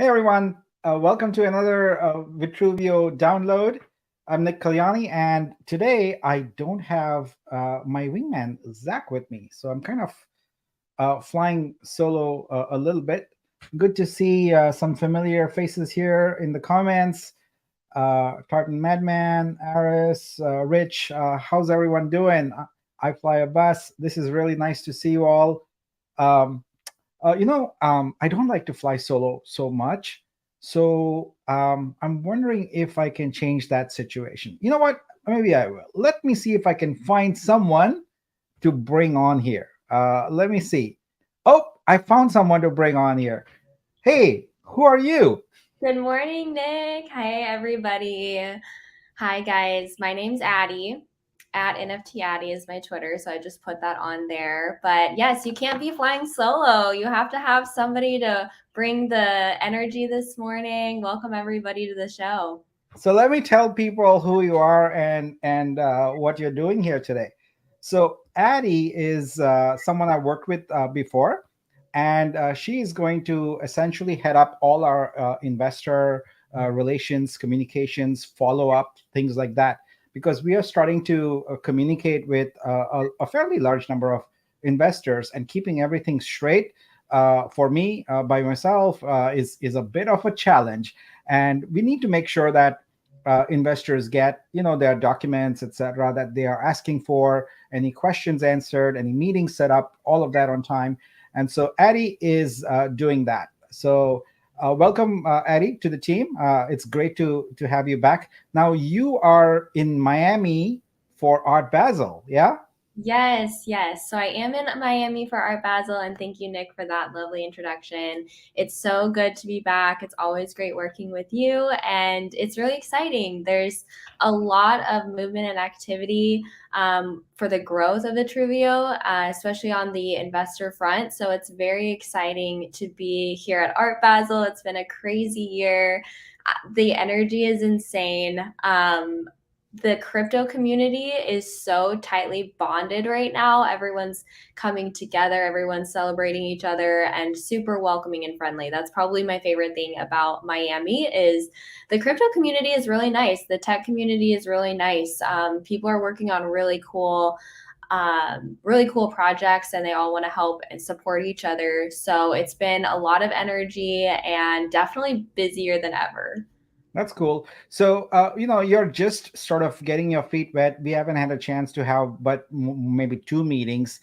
everyone. Welcome to another Vitruveo download. I'm Nick Kalyani, and today I don't have my wingman, Zach, with me. So I'm kind of flying solo a little bit. Good to see some familiar faces here in the comments. Tartan Madman, Aris, Rich, how's everyone doing? I fly a bus. This is really nice to see you all. Um, I don't like to fly solo so much. So I'm wondering if I can change that situation. You know what? Maybe I will. Let me see if I can find someone to bring on here. Let me see. Oh, I found someone to bring on here. Hey, who are you? Good morning, Nick. Hi, everybody. Hi, guys. My name's Addie. At NFT Addie is my Twitter, so I just put that on there. But yes, you can't be flying solo. You have to have somebody to bring the energy this morning. Welcome, everybody, to the show. So let me tell people who you are and what you're doing here today. So Addie is someone I worked with before, and she is going to essentially head up all our investor relations, communications, follow up, things like that, because we are starting to communicate with a fairly large number of investors, and keeping everything straight for me by myself is a bit of a challenge, and we need to make sure that investors get their documents, etc., that they are asking for, any questions answered, any meetings set up, all of that on time. And so Addie is doing that. So welcome, Addie, to the team. It's great to have you back. Now you are in Miami for Art Basel, yeah? Yes, yes. So I am in Miami for Art Basel, and thank you, Nick, for that lovely introduction. It's so good to be back. It's always great working with you, and it's really exciting. There's a lot of movement and activity for the growth of Vitruveo, especially on the investor front. So it's very exciting to be here at Art Basel. It's been a crazy year. The energy is insane. The crypto community is so tightly bonded right now. Everyone's coming together, everyone's celebrating each other, and super welcoming and friendly. That's probably my favorite thing about Miami is the crypto community is really nice. The tech community is really nice. People are working on really cool projects, and they all want to help and support each other. So it's been a lot of energy and definitely busier than ever. That's cool. So, you're just sort of getting your feet wet. We haven't had a chance to have but maybe two meetings.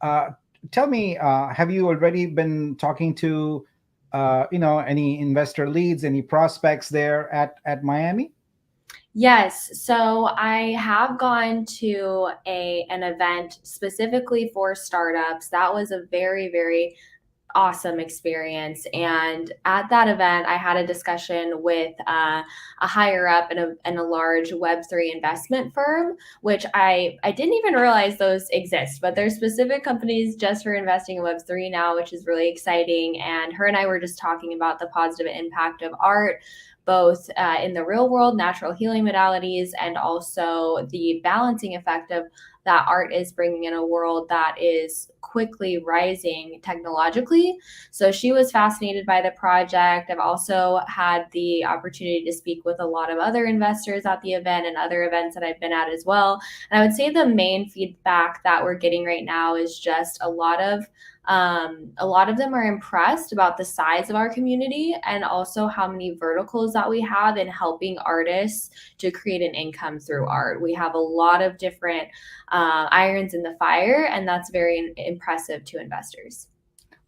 Uh, Tell me, have you already been talking to, any investor leads, any prospects there at Miami? Yes, so I have gone to an event specifically for startups. That was a very awesome experience. And at that event, I had a discussion with a higher up in a large Web3 investment firm, which I didn't even realize those exist, but there's specific companies just for investing in Web3 now, which is really exciting. And her and I were just talking about the positive impact of art, both in the real world, natural healing modalities, and also the balancing effect of that art is bringing in a world that is quickly rising technologically. So she was fascinated by the project. I've also had the opportunity to speak with a lot of other investors at the event and other events that I've been at as well. And I would say the main feedback that we're getting right now is just a lot of them are impressed about the size of our community and also how many verticals that we have in helping artists to create an income through art. We have a lot of different irons in the fire, and that's very impressive to investors.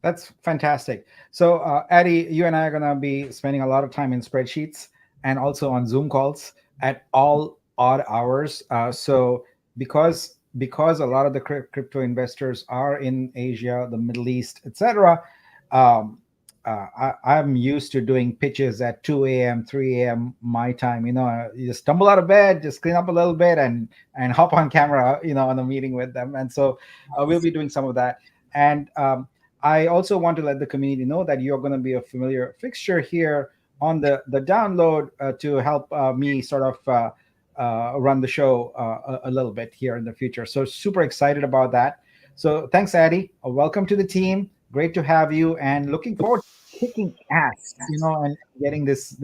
That's fantastic. So, Addie, you and I are going to be spending a lot of time in spreadsheets and also on Zoom calls at all odd hours. So, because a lot of the crypto investors are in Asia, the Middle East, etc., um, I'm used to doing pitches at 2 a.m., 3 a.m. my time. You just stumble out of bed, just clean up a little bit, and hop on camera, on a meeting with them. And so we'll be doing some of that. And I also want to let the community know that you're going to be a familiar fixture here on the download to help me sort of run the show a little bit here in the future. So super excited about that. So thanks, Addie. Welcome to the team. Great to have you, and looking forward. kicking ass, and getting this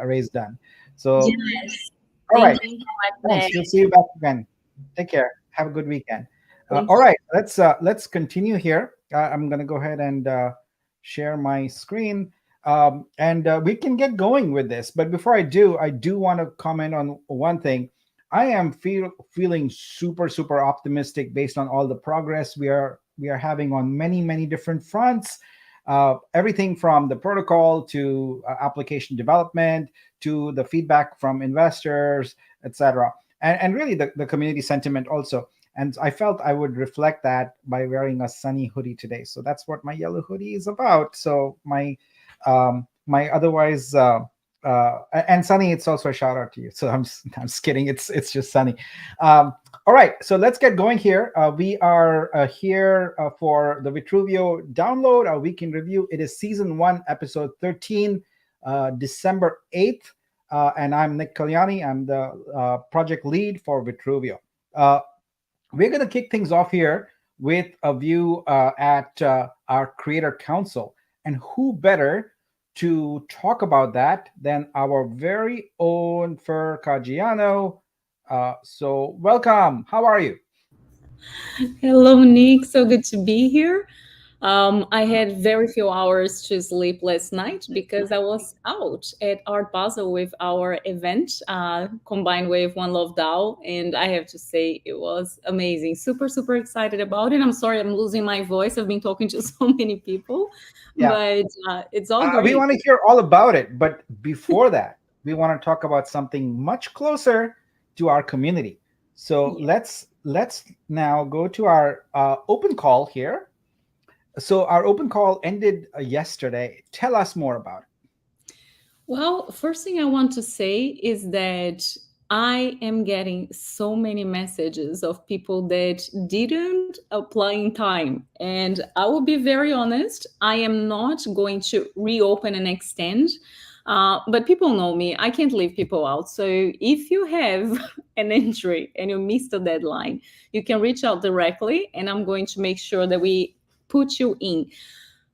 race done. So, Yes. all Thank right, you so much, thanks. Nick. We'll see you back again. Take care. Have a good weekend. Thank All you. right, let's continue here. I'm gonna go ahead and share my screen, and we can get going with this. But before I do want to comment on one thing. I am feeling super optimistic based on all the progress we are having on many different fronts. Everything from the protocol to application development to the feedback from investors, etc., and really the community sentiment also. And I felt I would reflect that by wearing a sunny hoodie today. So that's what my yellow hoodie is about. So my otherwise and Sunny, it's also a shout out to you. So I'm just kidding. It's just Sunny. All right, so let's get going here. We are here for the Vitruveo download, our week in review. It is season 1, episode 13, December 8th, and I'm Nick Kalyani. I'm the project lead for Vitruveo. Uh, we're going to kick things off here with a view at our creator council. And who better to talk about that than our very own Fer Caggiano? So, welcome. How are you? Hello, Nick. So good to be here. I had very few hours to sleep last night because I was out at Art Basel with our event, combined with One Love DAO. And I have to say, it was amazing. Super excited about it. I'm sorry I'm losing my voice. I've been talking to so many people, Yeah, but it's all we great. want to hear all about it. But before that, we want to talk about something much closer to our community. So let's now go to our open call here. So our open call ended yesterday. Tell us more about it. Well, first thing I want to say is that I am getting so many messages of people that didn't apply in time. And I will be very honest, I am not going to reopen and extend. But people know me, I can't leave people out. So if you have an entry and you missed the deadline, you can reach out directly, and I'm going to make sure that we put you in.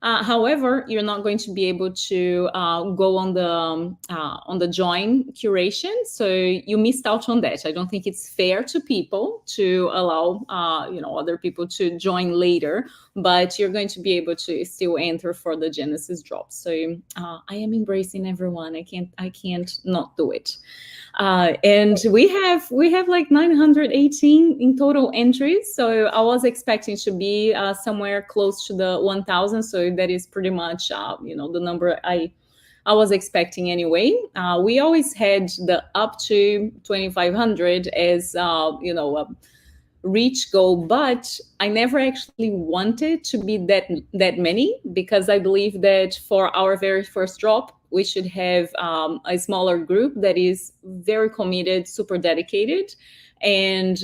However, you're not going to be able to go on the join curation, so you missed out on that. I don't think it's fair to people to allow other people to join later, but you're going to be able to still enter for the Genesis drop. So I am embracing everyone. I can't not do it. And we have like 918 in total entries. So I was expecting to be somewhere close to the 1,000. So that is pretty much the number I was expecting anyway. We always had the up to 2,500 as a reach goal, but I never actually wanted to be that many, because I believe that for our very first drop we should have a smaller group that is very committed, super dedicated, and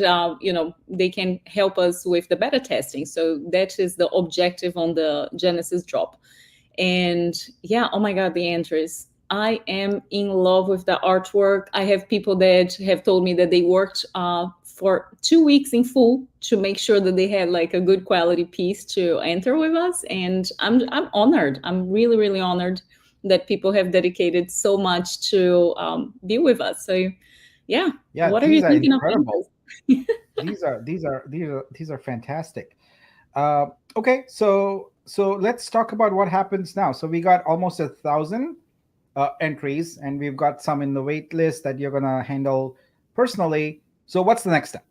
they can help us with the beta testing. So that is the objective on the Genesis drop. And yeah, oh my god, the entries, I am in love with the artwork. I have people that have told me that they worked for 2 weeks in full to make sure that they had like a good quality piece to enter with us, and I'm honored. I'm really honored that people have dedicated so much to be with us. So yeah, Yeah, what are these you are thinking of incredible. entries? These are fantastic. Uh, okay, so let's talk about what happens now. So we got almost 1,000 entries, and we've got some in the wait list that you're gonna handle personally. So what's the next step?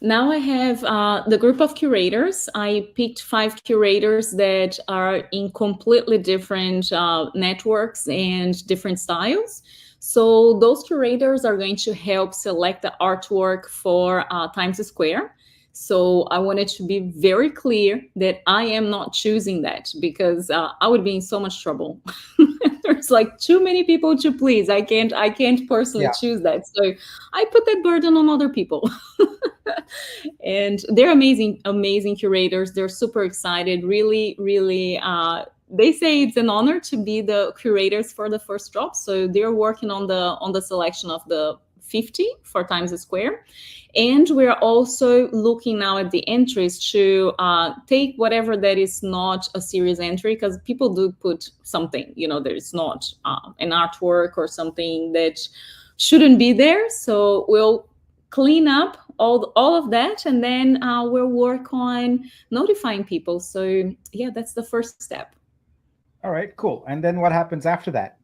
Now I have the group of curators. I picked 5 curators that are in completely different networks and different styles. So those curators are going to help select the artwork for Times Square. So I wanted to be very clear that I am not choosing that, because I would be in so much trouble. There's like too many people to please. I can't personally Yeah, choose that. So I put that burden on other people. And they're amazing curators. They're super excited, really they say it's an honor to be the curators for the first drop. So they're working on the selection of the 50 for Times Square. And we're also looking now at the entries to take whatever that is not a serious entry, because people do put something, there's not an artwork or something that shouldn't be there. So we'll clean up all of that, and then we'll work on notifying people. So yeah, that's the first step. All right, cool. And then what happens after that?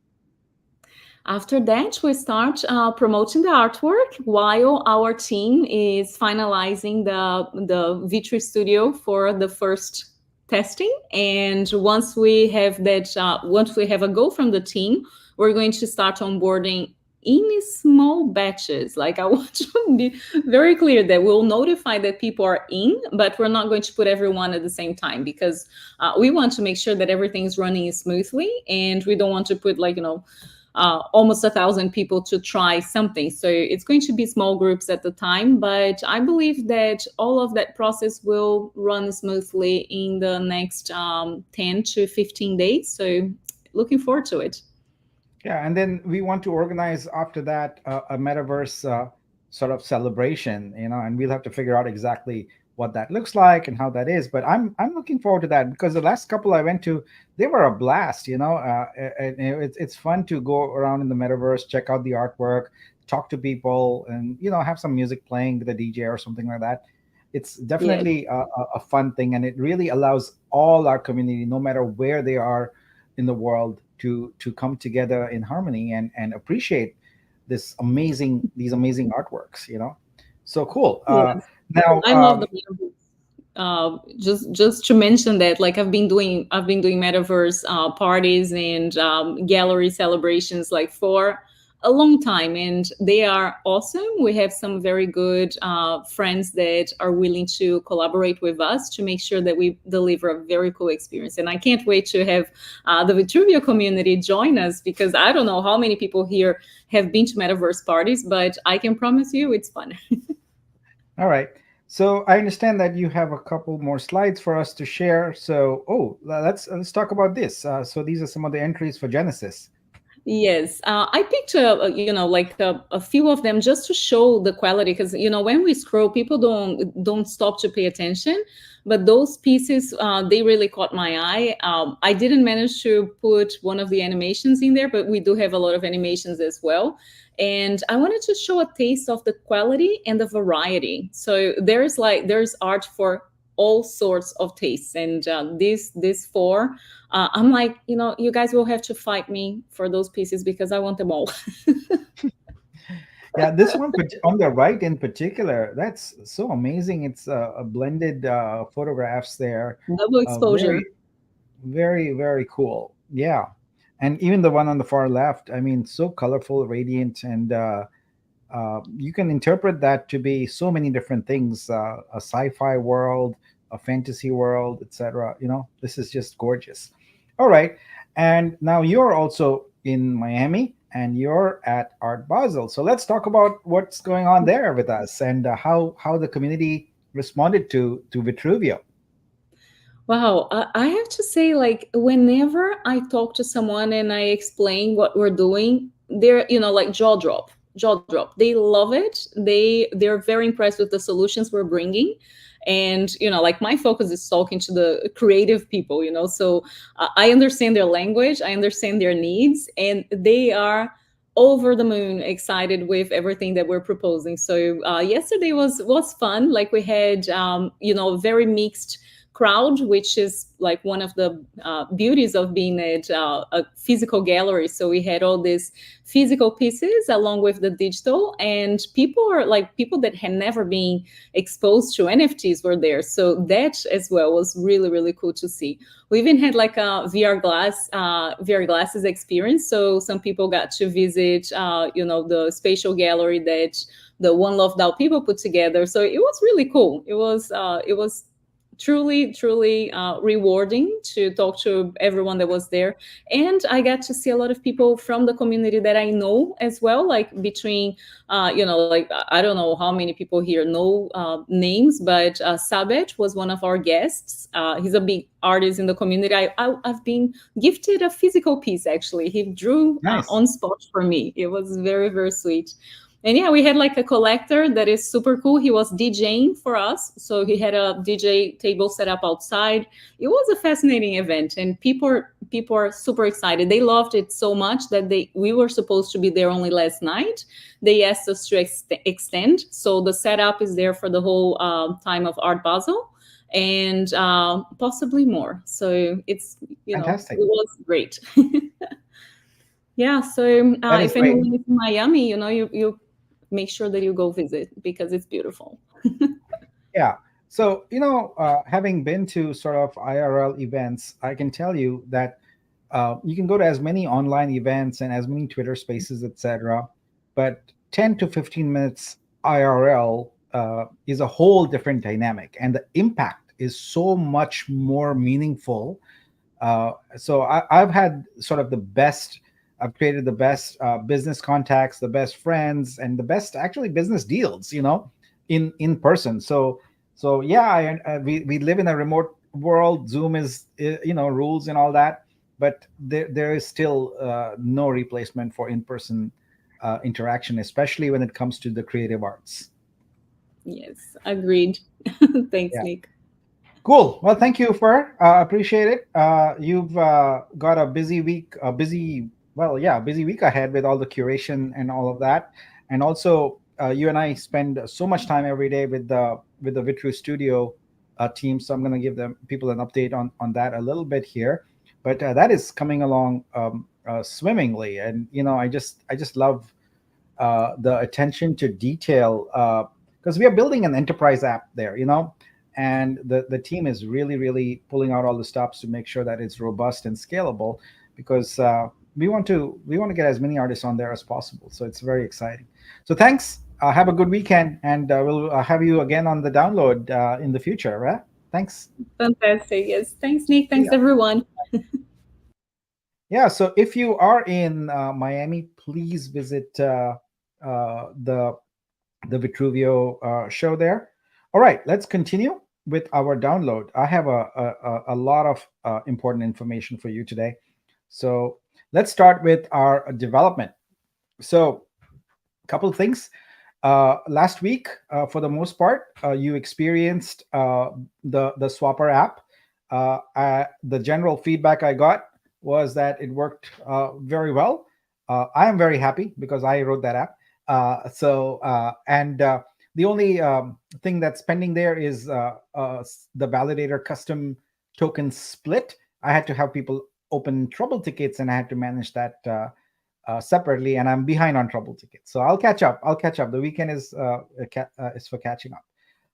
After that, we start promoting the artwork while our team is finalizing the Vitru Studio for the first testing. And once we have a go from the team, we're going to start onboarding in small batches. Like, I want to be very clear that we'll notify that people are in, but we're not going to put everyone at the same time, because we want to make sure that everything's running smoothly, and we don't want to put almost 1,000 people to try something. So it's going to be small groups at the time, but I believe that all of that process will run smoothly in the next 10 to 15 days. So looking forward to it. Yeah, and then we want to organize after that a metaverse sort of celebration, and we'll have to figure out exactly what that looks like and how that is. But I'm looking forward to that, because the last couple I went to, they were a blast. And it's fun to go around in the metaverse, check out the artwork, talk to people, and have some music playing with a DJ or something like that. It's definitely a fun thing, and it really allows all our community, no matter where they are in the world, to come together in harmony and appreciate these amazing artworks. So cool. Yes. Now, I love the just to mention that, like, I've been doing metaverse parties and gallery celebrations like for a long time, and they are awesome. We have some very good friends that are willing to collaborate with us to make sure that we deliver a very cool experience. And I can't wait to have the Vitruveo community join us, because I don't know how many people here have been to metaverse parties, but I can promise you it's fun. All right. So I understand that you have a couple more slides for us to share. So, let's talk about this. So these are some of the entries for Genesis. Yes, I picked a few of them just to show the quality, because when we scroll, people don't stop to pay attention. But those pieces, they really caught my eye. I didn't manage to put one of the animations in there, but we do have a lot of animations as well. And I wanted to show a taste of the quality and the variety. So there's art for all sorts of tastes, and these four, I'm like, you guys will have to fight me for those pieces, because I want them all. Yeah, this one on the right in particular, that's so amazing. It's a blended photographs there. Double exposure. Very, very cool. Yeah. And even the one on the far left, I mean, so colorful, radiant, and you can interpret that to be so many different things, a sci-fi world, a fantasy world, etc. This is just gorgeous. All right. And now you're also in Miami, and you're at Art Basel. So let's talk about what's going on there with us, and how the community responded to Vitruveo. Wow, I have to say, like, whenever I talk to someone and I explain what we're doing, they're, like, jaw drop. They love it. They're very impressed with the solutions we're bringing. And, like, my focus is talking to the creative people, so I understand their language, I understand their needs, and they are over the moon excited with everything that we're proposing. So yesterday was fun. Like, we had, very mixed crowd, which is like one of the beauties of being at a physical gallery. So we had all these physical pieces along with the digital, and people that had never been exposed to NFTs were there. So that as well was really, really cool to see. We even had like a VR glasses experience. So some people got to visit, the spatial gallery that the One Love DAO people put together. So it was really cool. It was truly rewarding to talk to everyone that was there, and I got to see a lot of people from the community that I know as well, like between like, I don't know how many people here know names, but Sabet was one of our guests. He's a big artist in the community. I've been gifted a physical piece. Actually, he drew Nice. on spot for me. It was very, very sweet. And yeah, we had like a collector that is super cool. He was DJing for us. So he had a DJ table set up outside. It was a fascinating event, and people are super excited. They loved it so much that we were supposed to be there only last night. They asked us to extend. So the setup is there for the whole time of Art Basel, and possibly more. So it's, Fantastic. it was great. Yeah. So That is if great. anyone is in Miami, you make sure that you go visit because it's beautiful. Yeah. So, having been to sort of IRL events, I can tell you that you can go to as many online events and as many Twitter spaces, etc. But 10 to 15 minutes IRL is a whole different dynamic, and the impact is so much more meaningful. I've had sort of the best. I've created the best business contacts, the best friends, and the best actually business deals. In person. So yeah, we live in a remote world. Zoom is rules and all that, but there is still no replacement for in-person interaction, especially when it comes to the creative arts. Yes, agreed. Thanks, Yeah. Nick. Cool. Well, thank you, Fer. Appreciate it. You've got a busy week, busy week ahead with all the curation and all of that. And also, you and I spend so much time every day with the Vitru Studio team. So I'm going to give them people an update on that a little bit here. But that is coming along swimmingly, and I just love the attention to detail, because we are building an enterprise app there, and the team is really really pulling out all the stops to make sure that it's robust and scalable, because we want to get as many artists on there as possible. So it's very exciting. So thanks. Have a good weekend, and we'll have you again on the download in the future, right? Thanks. Fantastic. Yes. Thanks, Nick. See Thanks, ya. everyone. Yeah, so if you are in Miami, please visit the Vitruveo show there. All right, let's continue with our download. I have a lot of important information for you today. So let's start with our development. So, a couple of things. Last week, for the most part, you experienced the Swapper app. The general feedback I got was that it worked very well. I am very happy because I wrote that app. The only thing that's pending there is the validator custom token split. I had to have people open trouble tickets, and I had to manage that separately, and I'm behind on trouble tickets. So I'll catch up. The weekend is for catching up.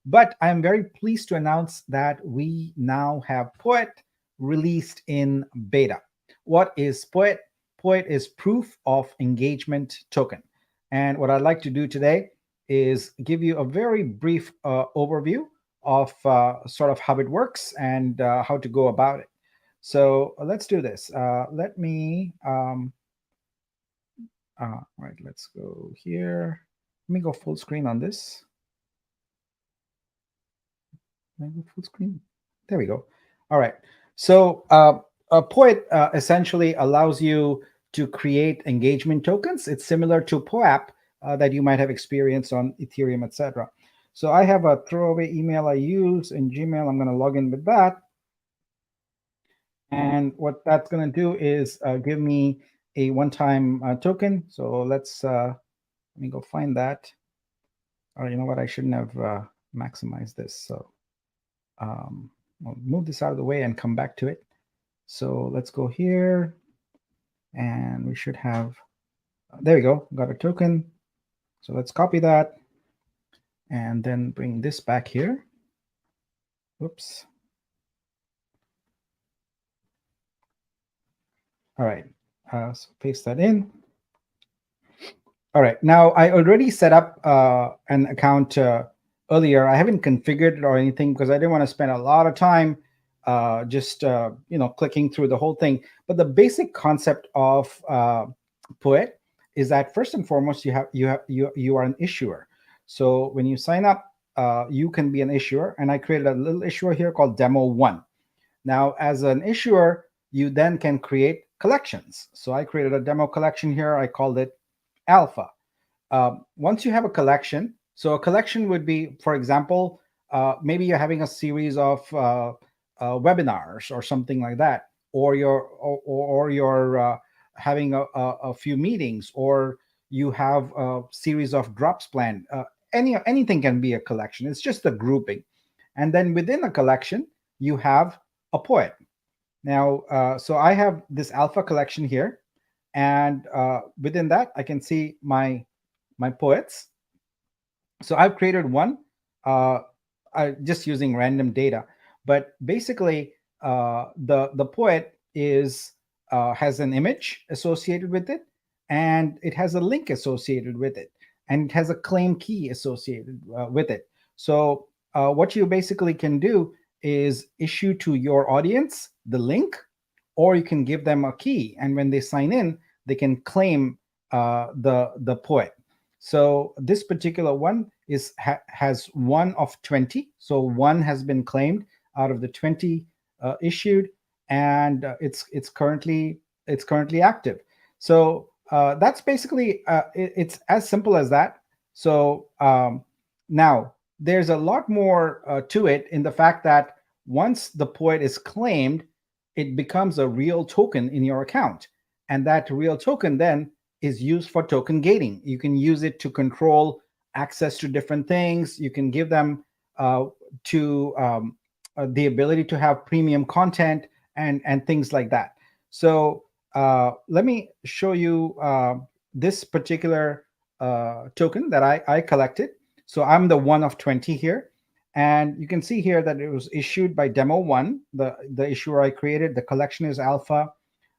But I'm very pleased to announce that we now have Poet released in beta. What is Poet? Poet is proof of engagement token. And what I'd like to do today is give you a very brief overview of sort of how it works and how to go about it. So let's do this. Let me, right, let's go here. Let me go full screen on this. Can I go full screen? There we go. All right. So a Poet essentially allows you to create engagement tokens. It's similar to POAP that you might have experienced on Ethereum, etc. So I have a throwaway email I use in Gmail. I'm going to log in with that. And what that's going to do is give me a one-time token. So let me go find that. Or you know what? I shouldn't have maximized this. So I'll move this out of the way and come back to it. So let's go here, and we should have, there we go, got a token. So let's copy that and then bring this back here. Whoops. All right, so paste that in. All right, now I already set up an account earlier. I haven't configured it or anything because I didn't want to spend a lot of time just clicking through the whole thing. But the basic concept of Poet is that first and foremost you are an issuer. So when you sign up, you can be an issuer, and I created a little issuer here called Demo 1. Now, as an issuer, you then can create collections. So I created a demo collection here. I called it Alpha. once you have a collection, so a collection would be, for example, maybe you're having a series of webinars or something like that, or you're having a few meetings, or you have a series of drops planned. Anything can be a collection. It's just a grouping, and then within a collection you have a poet. Now, so I have this alpha collection here, and within that I can see my poets. So I've created one, uh, just using random data, but basically the poet is has an image associated with it, and it has a link associated with it, and it has a claim key associated with it. So what you basically can do is issue to your audience the link, or you can give them a key, and when they sign in, they can claim the poet. So this particular one has one of 20. So one has been claimed out of the 20 issued, and it's currently active. So that's basically it's as simple as that. So now there's a lot more to it, in the fact that once the poet is claimed, it becomes a real token in your account, and that real token then is used for token gating. You can use it to control access to different things. You can give them to the ability to have premium content and things like that. So let me show you this particular token that I collected. So I'm the one of 20 here. And you can see here that it was issued by Demo 1, the issuer I created. The collection is alpha.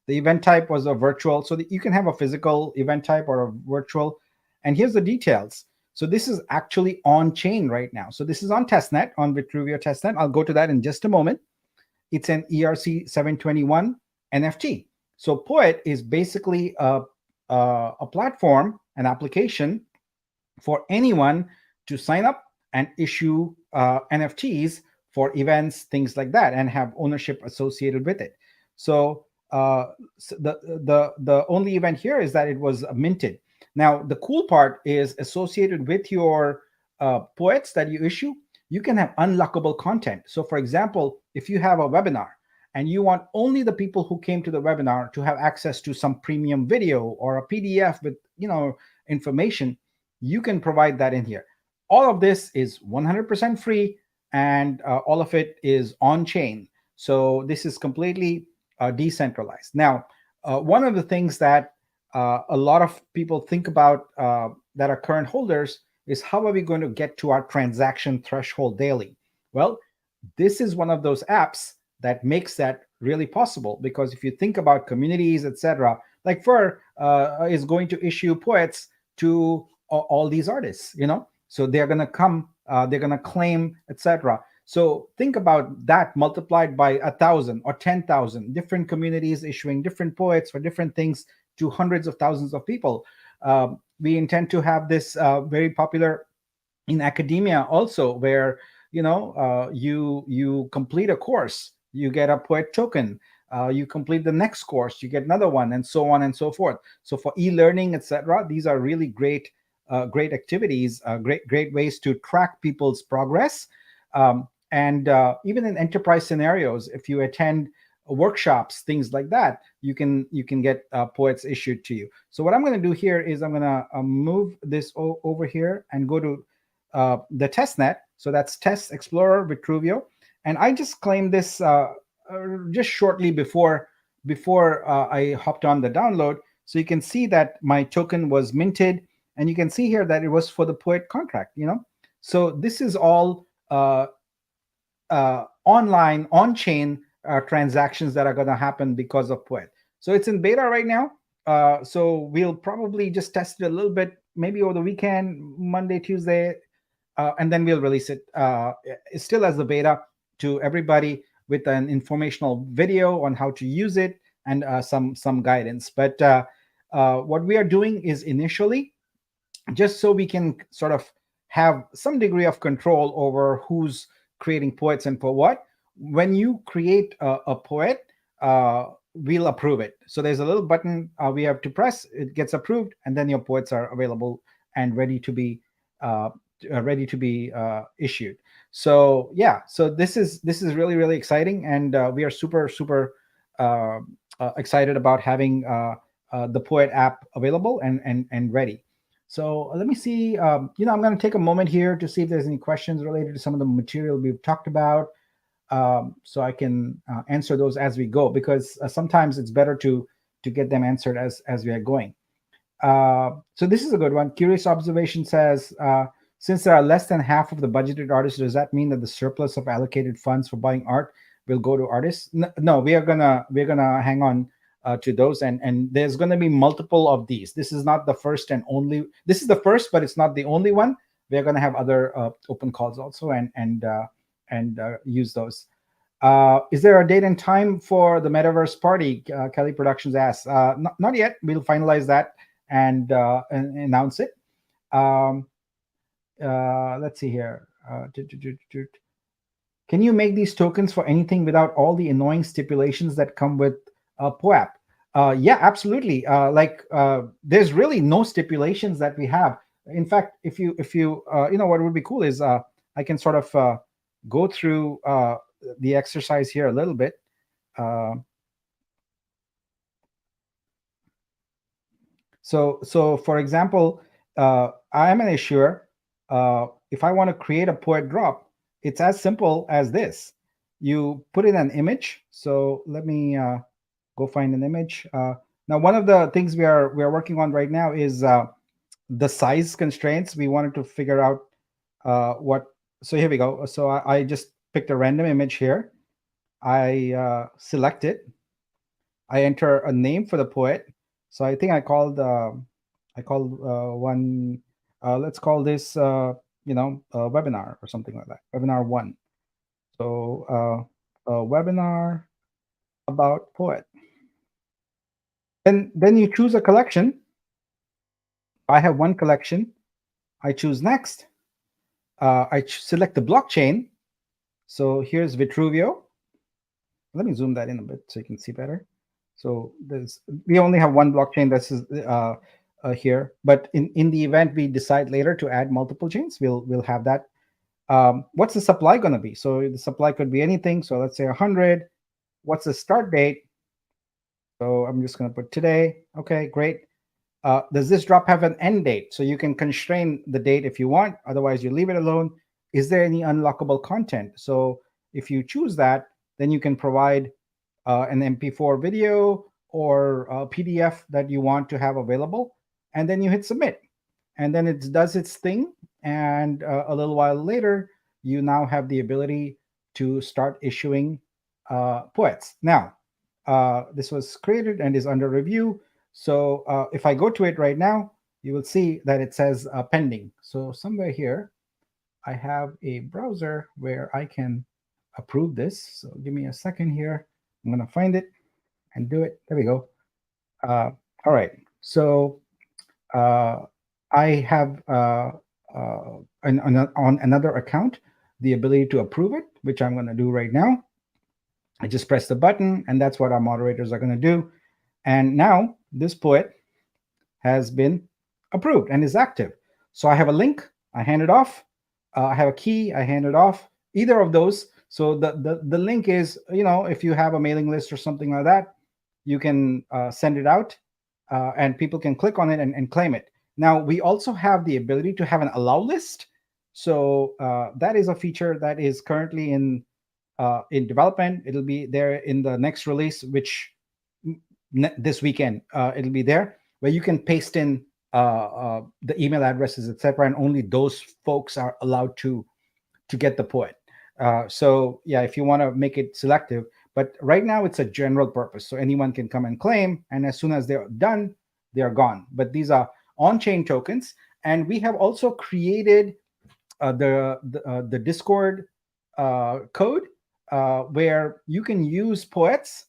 The event type was a virtual, so that you can have a physical event type or a virtual. And here's the details. So this is actually on chain right now. So this is on testnet, on Vitruveo testnet. I'll go to that in just a moment. It's an ERC 721 NFT. So Poet is basically a platform, an application for anyone to sign up and issue NFTs for events, things like that, and have ownership associated with it. So the only event here is that it was minted. Now, the cool part is associated with your poets that you issue, you can have unlockable content. So, for example, if you have a webinar and you want only the people who came to the webinar to have access to some premium video or a PDF with information, you can provide that in here. All of this is 100% free, and all of it is on chain. So this is completely decentralized. Now, one of the things that a lot of people think about that are current holders is, how are we going to get to our transaction threshold daily? Well, this is one of those apps that makes that really possible, because if you think about communities, etc., like Fur is going to issue poets to all these artists, so they're going to come, they're going to claim, etc. So think about that multiplied by 1,000 or 10,000 different communities issuing different poets for different things to hundreds of thousands of people. We intend to have this very popular in academia also, where you complete a course, you get a poet token. You complete the next course, you get another one, and so on and so forth. So for e-learning, etc., these are really great activities, great ways to track people's progress. And even in enterprise scenarios, if you attend workshops, things like that, you can get poets issued to you. So what I'm going to do here is I'm going to move this over here and go to the testnet. So that's Test Explorer Vitruveo, and I just claimed this just shortly before I hopped on the download. So you can see that my token was minted, and you can see here that it was for the poet contract. So this is all online, on-chain transactions that are going to happen because of Poet. So it's in beta right now. So we'll probably just test it a little bit, maybe over the weekend, Monday, Tuesday, and then we'll release it. It's still as the beta to everybody, with an informational video on how to use it and some guidance. But what we are doing is, initially, just so we can sort of have some degree of control over who's creating poets and for what. When you create a poet, we'll approve it. So there's a little button we have to press, it gets approved, and then your poets are available and ready to be issued. So yeah, so this is really really exciting, and we are super uh, excited about having the Poet app available and ready. So let me see. I'm going to take a moment here to see if there's any questions related to some of the material we've talked about, so I can answer those as we go, because sometimes it's better to get them answered as we are going. So this is a good one. Curious Observation says, since there are less than half of the budgeted artists, does that mean that the surplus of allocated funds for buying art will go to artists? No, we're gonna hang on to those, and there's gonna be multiple of these. This is not the first and only. This is the first, but it's not the only one. We're gonna have other open calls also, and use those. Is there a date and time for the Metaverse party? Kelly Productions asks. Not yet. We'll finalize that and announce it. Um, let's see here. Can you make these tokens for anything without all the annoying stipulations that come with POAP? Yeah, absolutely. There's really no stipulations that we have. In fact, if you what would be cool is I can sort of go through the exercise here a little bit. Uh, So for example, I am an issuer. If I want to create a Poet drop, it's as simple as this. You put in an image. So let me go find an image. Now, one of the things we are working on right now is the size constraints. We wanted to figure out what. So here we go. So I just picked a random image here. I select it. I enter a name for the poet. So I think I called one. Let's call this webinar or something like that. Webinar one. So a webinar about poet. Then you choose a collection. I have one collection. I choose next. Select the blockchain. So here's Vitruveo. Let me zoom that in a bit so you can see better. So we only have one blockchain that's here, but in the event we decide later to add multiple chains, we'll have that. What's the supply going to be? So the supply could be anything. So let's say 100. What's the start date? So I'm just going to put today. Okay, great. Does this drop have an end date? So you can constrain the date if you want. Otherwise, you leave it alone. Is there any unlockable content? So if you choose that, then you can provide an MP4 video or a PDF that you want to have available, and then you hit submit, and then it does its thing. And a little while later, you now have the ability to start issuing poets. Now, this was created and is under review. So if I go to it right now, you will see that it says pending. So somewhere here, I have a browser where I can approve this. So give me a second here. I'm going to find it and do it. There we go. All right. So I have on another account the ability to approve it, which I'm going to do right now. I just press the button, and that's what our moderators are going to do. And now this poet has been approved and is active. So I have a link. I hand it off. I have a key. I hand it off. Either of those. So the link is, if you have a mailing list or something like that, you can send it out, and people can click on it and claim it. Now, we also have the ability to have an allow list. So that is a feature that is currently in development. It'll be there in the next release, which this weekend it'll be there, where you can paste in the email addresses, etc., and only those folks are allowed to get the poet. So yeah, if you want to make it selective, but right now it's a general purpose, so anyone can come and claim, and as soon as they're done, they are gone. But these are on-chain tokens, and we have also created the Discord code where you can use poets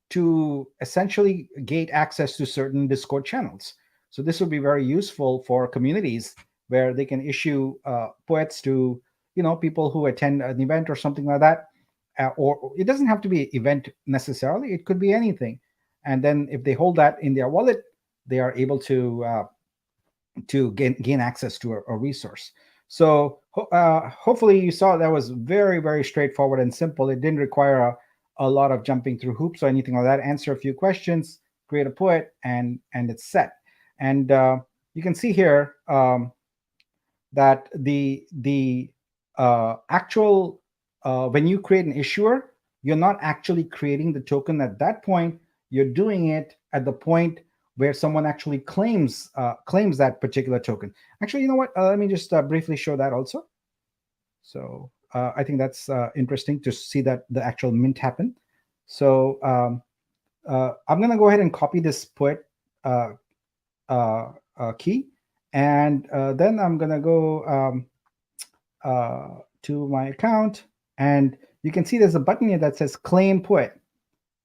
to essentially gate access to certain Discord channels. So this will be very useful for communities where they can issue poets to people who attend an event or something like that. Or it doesn't have to be an event necessarily. It could be anything. And then if they hold that in their wallet, they are able to to gain access to a resource. So hopefully you saw that was very, very straightforward and simple. It didn't require a lot of jumping through hoops or anything like that. Answer a few questions, create a poet, and it's set. And you can see here that the actual when you create an issuer, you're not actually creating the token at that point. You're doing it at the point where someone actually claims that particular token. Actually, you know what? Let me just briefly show that also. So I think that's interesting to see that the actual mint happen. So I'm going to go ahead and copy this poet key, and then I'm going to go to my account, and you can see there's a button here that says claim poet.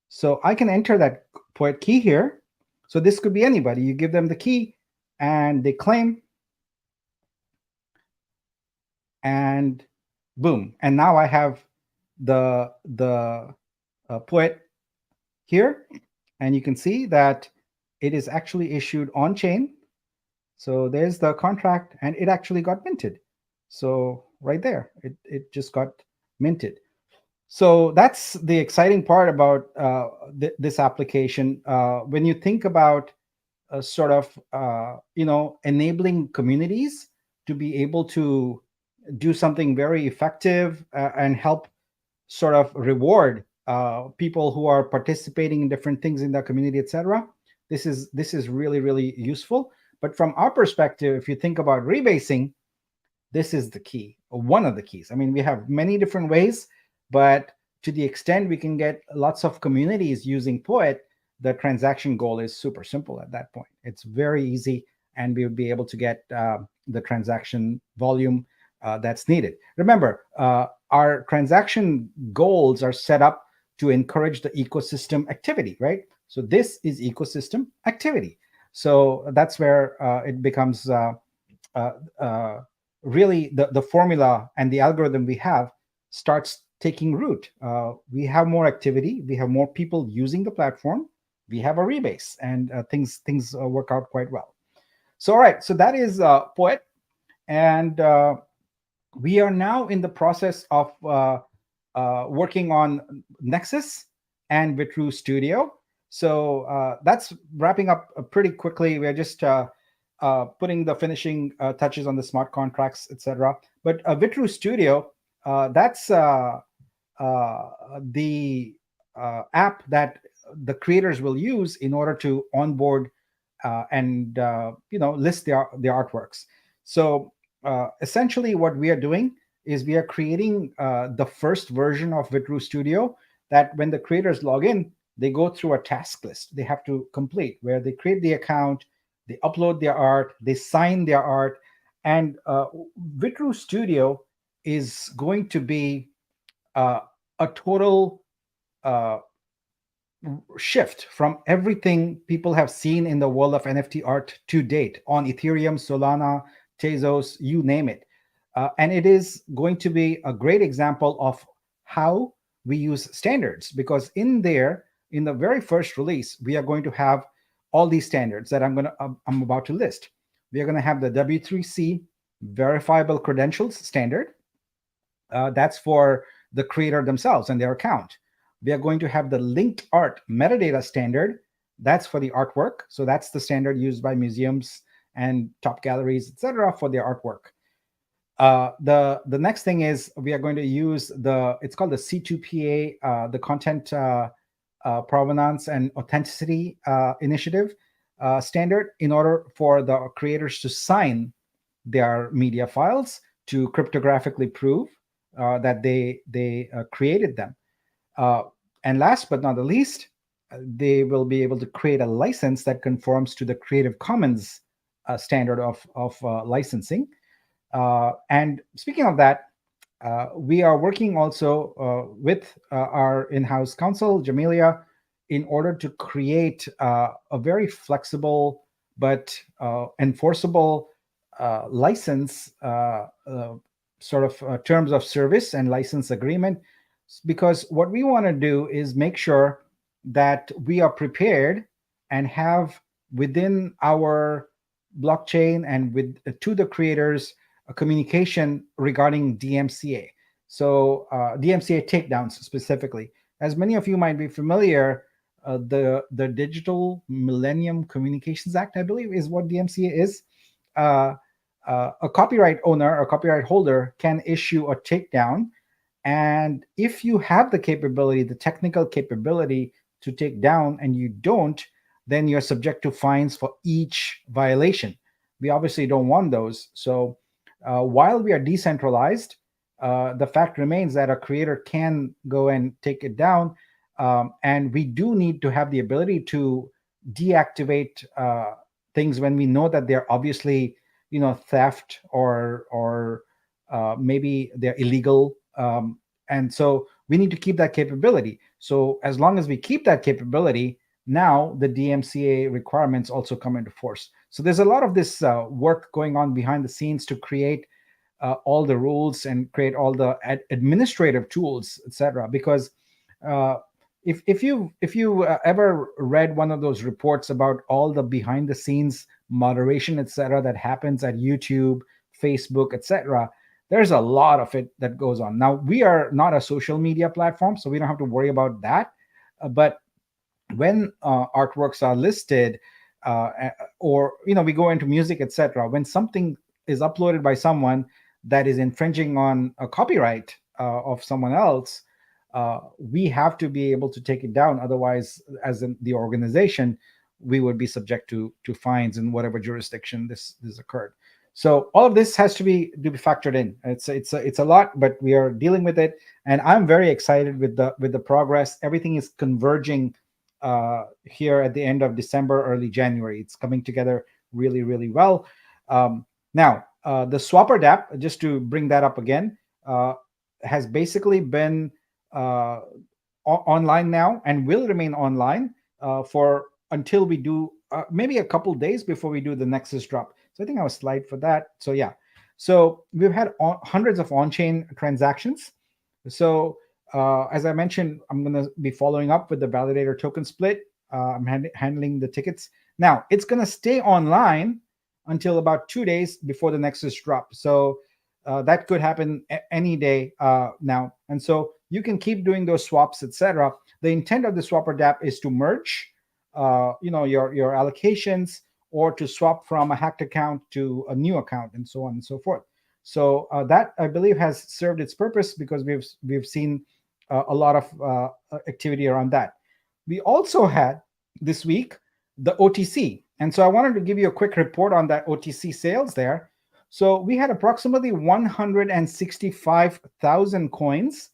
So I can enter that poet key here. So this could be anybody. You give them the key and they claim, and boom. And now I have the poet here, and you can see that it is actually issued on chain. So there's the contract, and it actually got minted. So right there, it just got minted. So that's the exciting part about this application. When you think about sort of enabling communities to be able to do something very effective and help sort of reward people who are participating in different things in the community, etc. This is really, really useful. But from our perspective, if you think about rebasing, this is the key, or one of the keys. I mean, we have many different ways, but to the extent we can get lots of communities using Poet, the transaction goal is super simple at that point. It's very easy, and we would be able to get the transaction volume that's needed. Remember, our transaction goals are set up to encourage the ecosystem activity, right? So this is ecosystem activity. So that's where it becomes really the formula and the algorithm we have starts taking root. We have more activity, we have more people using the platform, we have a rebase, and things work out quite well. So all right, so that is Poet, and we are now in the process of working on Nexus and Vitruveo Studio. So that's wrapping up pretty quickly. We're just putting the finishing touches on the smart contracts, etc. But Vitruveo Studio, that's the app that the creators will use in order to onboard and list their artworks. So essentially, what we are doing is we are creating the first version of Vitruveo Studio that when the creators log in, they go through a task list they have to complete, where they create the account, they upload their art, they sign their art, and Vitruveo Studio is going to be a total shift from everything people have seen in the world of NFT art to date on Ethereum, Solana, Tezos, you name it. And it is going to be a great example of how we use standards, because in there, in the very first release, we are going to have all these standards that I'm about to list. We are going to have the W3C verifiable credentials standard. That's for the creator themselves and their account. We are going to have the linked art metadata standard. That's for the artwork. So that's the standard used by museums and top galleries, etc., for their artwork. The next thing is we are going to use it's called the C2PA, the content provenance and authenticity initiative standard, in order for the creators to sign their media files to cryptographically prove that they created them. And last but not the least, they will be able to create a license that conforms to the Creative Commons standard of licensing. And speaking of that, we are working also with our in-house counsel, Jamelia, in order to create a very flexible but enforceable license sort of terms of service and license agreement. Because what we want to do is make sure that we are prepared and have within our blockchain and with to the creators a communication regarding DMCA. So DMCA takedowns specifically. As many of you might be familiar, the Digital Millennium Communications Act, I believe, is what DMCA is. Uh, a copyright owner or copyright holder can issue a takedown, and if you have the capability, the technical capability to take down, and you don't, then you're subject to fines for each violation. We obviously don't want those. So while we are decentralized, the fact remains that a creator can go and take it down. And we do need to have the ability to deactivate things when we know that they're obviously, theft or maybe they're illegal. And so we need to keep that capability. So as long as we keep that capability, now the DMCA requirements also come into force. So there's a lot of this work going on behind the scenes to create all the rules and create all the administrative tools, etc. Because uh, if you ever read one of those reports about all the behind the scenes moderation, etc., that happens at YouTube, Facebook, etc., there's a lot of it that goes on. Now we are not a social media platform, so we don't have to worry about that. But when artworks are listed, or we go into music, etc., when something is uploaded by someone that is infringing on a copyright of someone else, we have to be able to take it down. Otherwise, as in the organization, we would be subject to fines in whatever jurisdiction this occurred. So all of this has to be factored in. It's a lot, but we are dealing with it, and I'm very excited with the progress. Everything is converging here at the end of December, early January. It's coming together really, really well. Now, the Swapper DApp, just to bring that up again, has basically been online now and will remain online for until we do maybe a couple days before we do the Nexus drop. So I think I have a slide for that. So yeah, so we've had hundreds of on-chain transactions. So as I mentioned, I'm going to be following up with the validator token split. I'm handling the tickets. Now, it's going to stay online until about 2 days before the Nexus drop. So that could happen any day now. And so you can keep doing those swaps, etc. The intent of the Swapper DApp is to merge your allocations, or to swap from a hacked account to a new account, and so on and so forth. So that, I believe, has served its purpose, because we've seen a lot of activity around that. We also had this week the OTC, and so I wanted to give you a quick report on that OTC sales there. So we had approximately 165,000 coins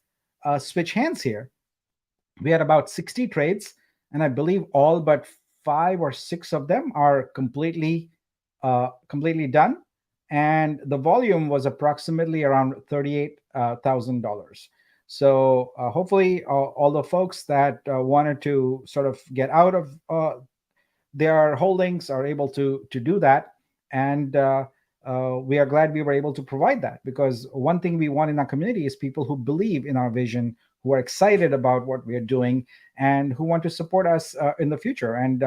switch hands here. We had about 60 trades, and I believe all but 5 or 6 of them are completely done, and the volume was approximately around $38,000. So hopefully all the folks that wanted to sort of get out of their holdings are able to do that, and we are glad we were able to provide that, because one thing we want in our community is people who believe in our vision, who are excited about what we are doing, and who want to support us in the future. And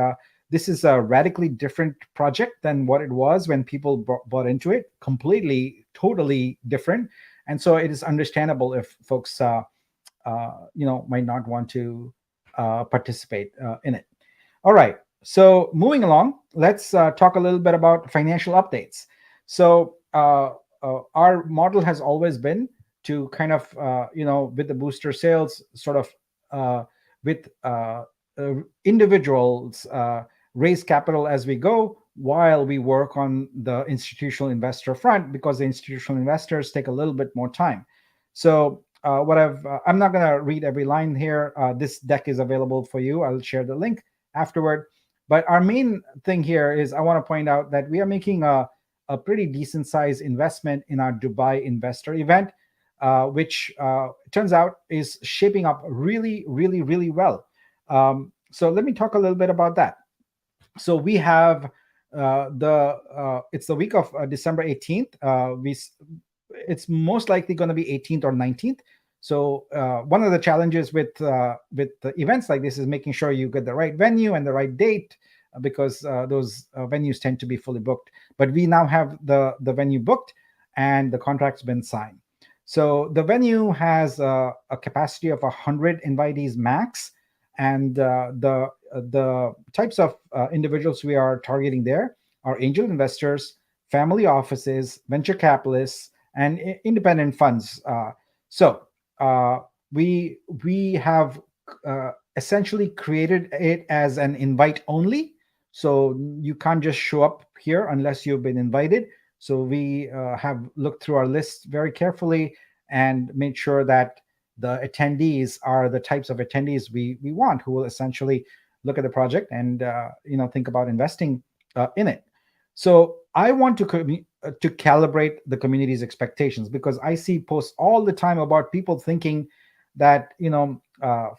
this is a radically different project than what it was when people bought into it. Completely, totally different. And so it is understandable if folks, might not want to participate in it. All right. So moving along, let's talk a little bit about financial updates. So our model has always been to kind of, with the booster sales, sort of with individuals raise capital as we go, while we work on the institutional investor front, because the institutional investors take a little bit more time. So I'm not going to read every line here. This deck is available for you. I'll share the link afterward. But our main thing here is I want to point out that we are making a pretty decent sized investment in our Dubai investor event, which turns out is shaping up really, really, really well. So let me talk a little bit about that. So we have it's the week of December 18th. It's most likely going to be 18th or 19th. So one of the challenges with the events like this is making sure you get the right venue and the right date because those venues tend to be fully booked. But we now have the venue booked, and the contract's been signed. So the venue has a capacity of 100 invitees max, and the types of individuals we are targeting there are angel investors, family offices, venture capitalists, and independent funds. So uh, we have essentially created it as an invite only. So you can't just show up here unless you've been invited. So we have looked through our list very carefully and made sure that the attendees are the types of attendees we want, who will essentially look at the project and think about investing in it. So I want to calibrate the community's expectations, because I see posts all the time about people thinking that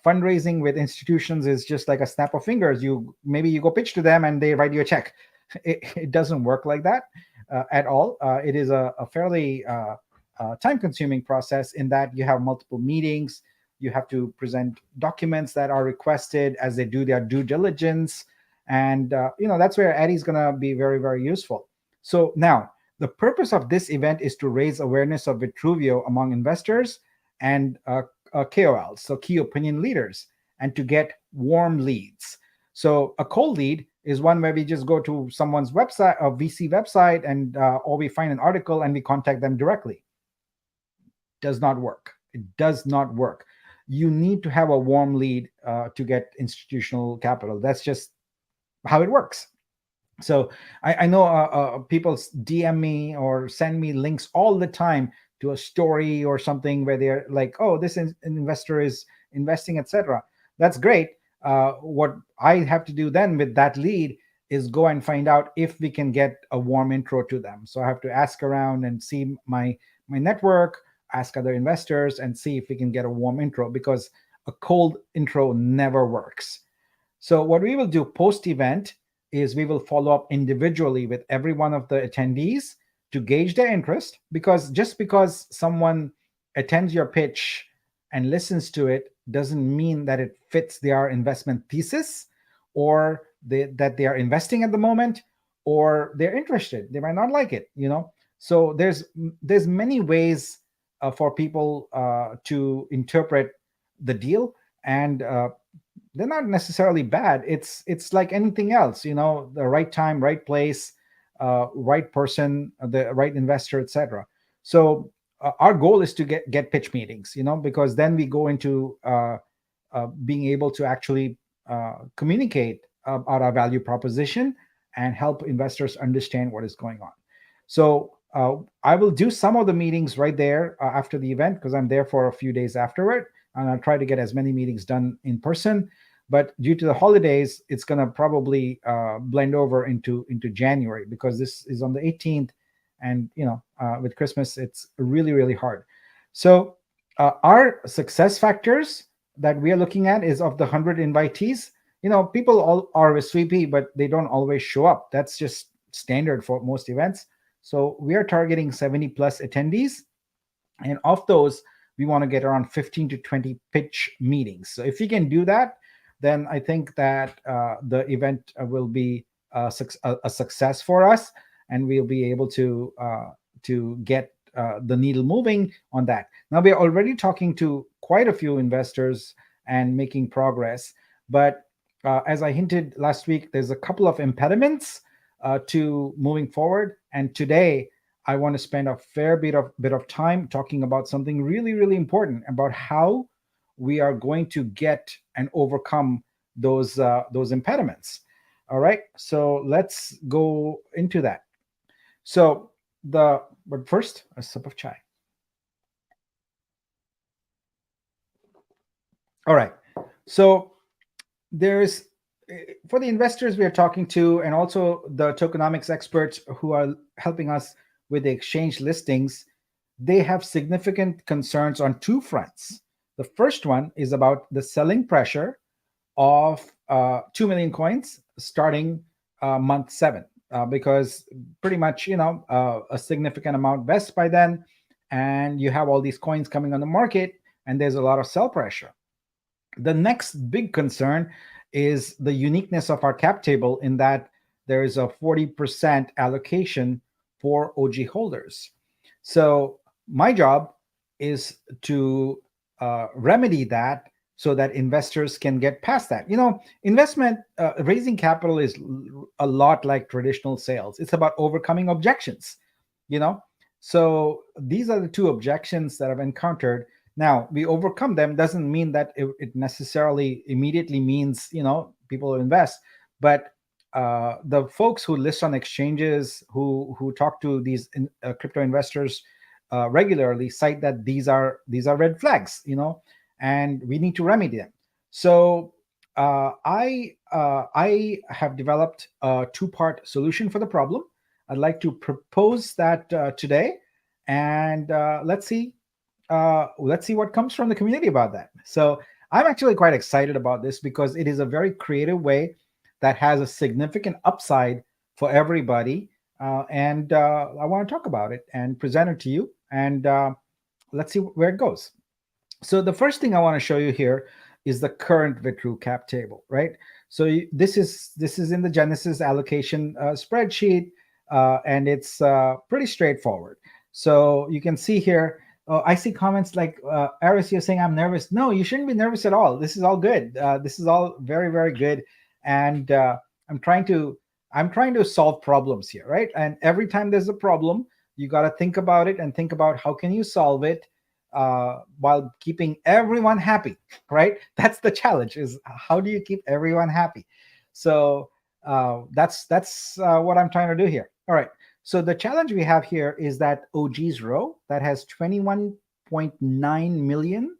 fundraising with institutions is just like a snap of fingers. You go pitch to them and they write you a check. It doesn't work like that at all. It is a fairly time-consuming process, in that you have multiple meetings. You have to present documents that are requested as they do their due diligence, and that's where Addie's going to be very, very useful. So now the purpose of this event is to raise awareness of Vitruveo among investors and KOLs, so key opinion leaders, and to get warm leads. So a cold lead is one where we just go to someone's website, a VC website, and or we find an article and we contact them directly. Does not work. It does not work. You need to have a warm lead to get institutional capital. That's just how it works. So I know people DM me or send me links all the time to a story or something where they're like, oh, this investor is investing, etc. That's great. What I have to do then with that lead is go and find out if we can get a warm intro to them. So I have to ask around and see my network, ask other investors, and see if we can get a warm intro, because a cold intro never works. So what we will do post-event is we will follow up individually with every one of the attendees to gauge their interest, because just because someone attends your pitch and listens to it doesn't mean that it fits their investment thesis, or that they are investing at the moment, or they're interested. They might not like it, So there's many ways for people to interpret the deal, and they're not necessarily bad. It's like anything else, the right time, right place, right person, the right investor, etc. So our goal is to get pitch meetings, because then we go into being able to actually communicate about our value proposition and help investors understand what is going on. So I will do some of the meetings right there after the event, because I'm there for a few days afterward, and I'll try to get as many meetings done in person. But due to the holidays, it's going to probably blend over into January, because this is on the 18th, and with Christmas, it's really, really hard. So our success factors that we are looking at is, of the 100 invitees, people all are RSVP, but they don't always show up. That's just standard for most events. So we are targeting 70 plus attendees, and of those, we want to get around 15 to 20 pitch meetings. So if we can do that, then I think that the event will be a success for us, and we'll be able to get the needle moving on that. Now, we're already talking to quite a few investors and making progress, but as I hinted last week, there's a couple of impediments to moving forward. And today, I want to spend a fair bit of time talking about something really, really important, about how we are going to get and overcome those impediments. All right, so let's go into that. But first, a sip of chai. All right, so there's, for the investors we are talking to, and also the tokenomics experts who are helping us with the exchange listings, they have significant concerns on two fronts. The first one is about the selling pressure of 2 million coins starting month 7, because pretty much a significant amount vests by then, and you have all these coins coming on the market, and there's a lot of sell pressure. The next big concern is the uniqueness of our cap table in that there is a 40% allocation for OG holders. So my job is to remedy that so that investors can get past that. Investment raising capital is a lot like traditional sales. It's about overcoming objections. You know, so these are the two objections that I've encountered. Now we overcome them doesn't mean that it necessarily immediately means people will invest, but the folks who list on exchanges, who talk to these crypto investors regularly, cite that these are red flags, and we need to remedy them. So I have developed a two-part solution for the problem. I'd like to propose that today, and let's see what comes from the community about that. So I'm actually quite excited about this because it is a very creative way that has a significant upside for everybody, and I want to talk about it and present it to you, and let's see where it goes. So the first thing I want to show you here is the current Vitru cap table, right? So this is in the Genesis allocation spreadsheet, and it's pretty straightforward. So you can see here. I see comments like Aris, you're saying I'm nervous. No, you shouldn't be nervous at all. This is all good. This is all very, very good, and I'm trying to solve problems here, right? And every time there's a problem, you got to think about it and think about how can you solve it while keeping everyone happy, right? That's the challenge: is how do you keep everyone happy? So that's what I'm trying to do here. All right. So the challenge we have here is that OG's row that has 21.9 million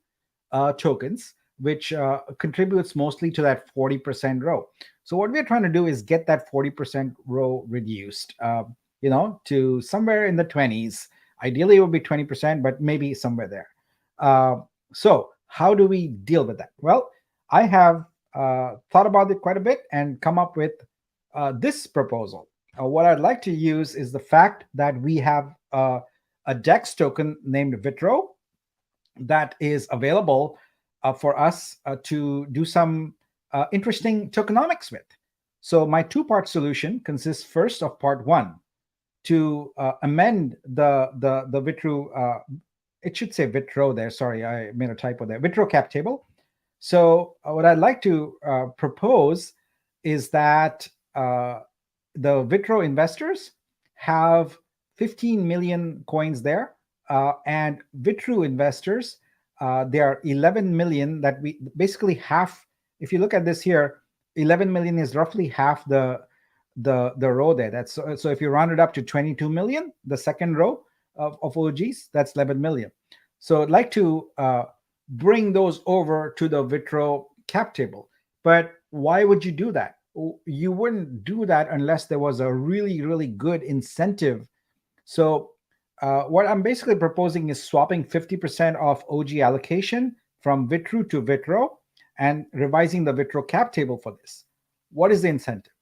tokens, which contributes mostly to that 40% row. So what we're trying to do is get that 40% row reduced, to somewhere in the 20s. Ideally, it would be 20%, but maybe somewhere there. So how do we deal with that? Well, I have thought about it quite a bit and come up with this proposal. What I'd like to use is the fact that we have a DEX token named Vitruveo that is available for us to do some interesting tokenomics with. So my two-part solution consists first of part one, to amend the Vitru. It should say Vitruveo there. Sorry, I made a typo there. Vitruveo cap table. So what I'd like to propose is that the Vitruveo investors have 15 million coins there, and Vitruveo investors, there are 11 million that we basically half. If you look at this here, 11 million is roughly half the row there. That's so if you round it up to 22 million, the second row of OGs, that's 11 million. So I'd like to bring those over to the Vitruveo cap table. But why would you do that? You wouldn't do that unless there was a really, really good incentive. So what I'm basically proposing is swapping 50% of OG allocation from Vitru to Vitruveo and revising the Vitruveo cap table for this. What is the incentive?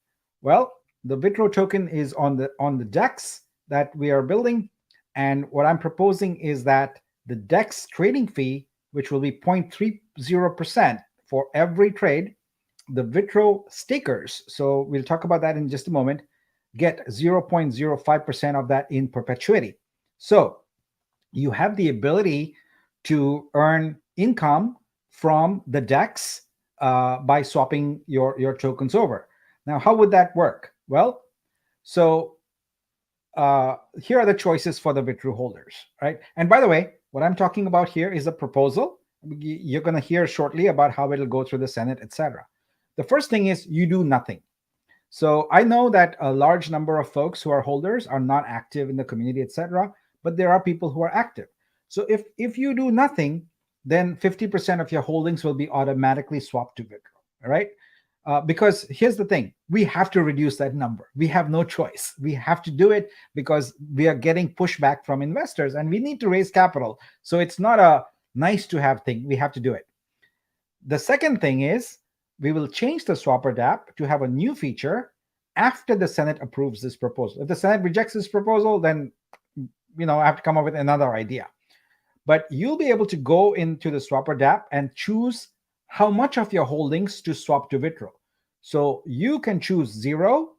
Well, the Vitruveo token is on the DEX that we are building, and what I'm proposing is that the DEX trading fee, which will be 0.30% for every trade, the Vitruveo stakers, so we'll talk about that in just a moment, get 0.05% of that in perpetuity. So you have the ability to earn income from the DEX by swapping your tokens over. Now, how would that work? Well, so here are the choices for the Vitruveo holders, right? And by the way, what I'm talking about here is a proposal. You're going to hear shortly about how it'll go through the Senate, etc. The first thing is you do nothing. So I know that a large number of folks who are holders are not active in the community, etc., but there are people who are active. So if you do nothing, then 50% of your holdings will be automatically swapped to Vitruveo, all right? Because here's the thing, we have to reduce that number. We have no choice. We have to do it because we are getting pushback from investors and we need to raise capital. So it's not a nice to have thing. We have to do it. The second thing is we will change the swapper DApp to have a new feature after the Senate approves this proposal. If the Senate rejects this proposal, then I have to come up with another idea. But you'll be able to go into the swapper DApp and choose how much of your holdings to swap to Vitruveo. So you can choose 0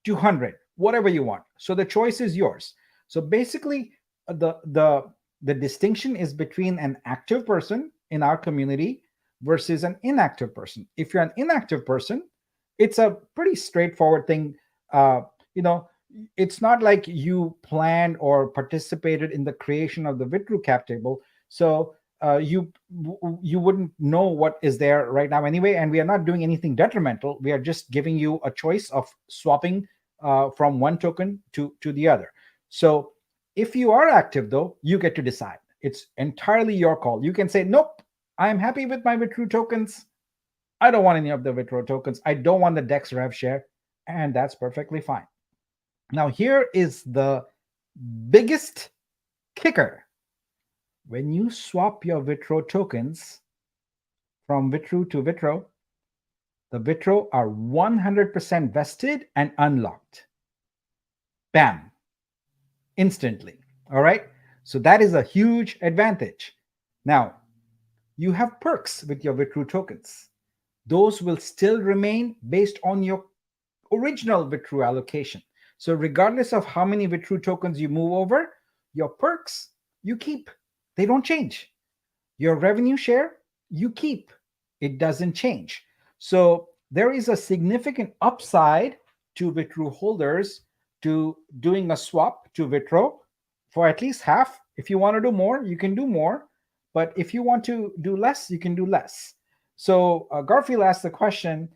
to 100, whatever you want. So the choice is yours. So basically, the distinction is between an active person in our community versus an inactive person. If you're an inactive person, it's a pretty straightforward thing. Uh, you know, it's not like you planned or participated in the creation of the Vitru cap table. So you wouldn't know what is there right now anyway. And we are not doing anything detrimental. We are just giving you a choice of swapping from one token to the other. So if you are active, though, you get to decide. It's entirely your call. You can say, nope, I'm happy with my Vitru tokens. I don't want any of the Vitru tokens. I don't want the DEX rev share. And that's perfectly fine. Now, here is the biggest kicker. When you swap your Vitru tokens from Vitru to Vitru, the Vitru are 100% vested and unlocked. Bam. Instantly. All right. So that is a huge advantage. Now, you have perks with your Vitru tokens. Those will still remain based on your original Vitru allocation. So regardless of how many Vitru tokens you move over, your perks you keep. They don't change. Your revenue share you keep. It doesn't change. So there is a significant upside to Vitru holders to doing a swap to Vitru for at least half. If you want to do more, you can do more. But if you want to do less, you can do less. So Garfield asked the question,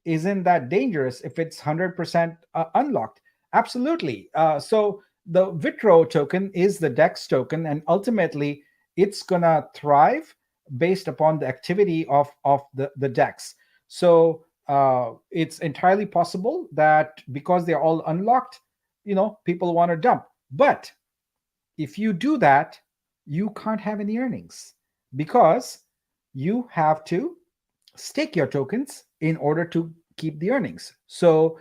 isn't that dangerous if it's 100% unlocked? Absolutely. So the Vitru token is the DEX token, and ultimately it's going to thrive based upon the activity of the DEX. So it's entirely possible that because they're all unlocked, people want to dump. But if you do that, you can't have any earnings because you have to stake your tokens in order to keep the earnings. So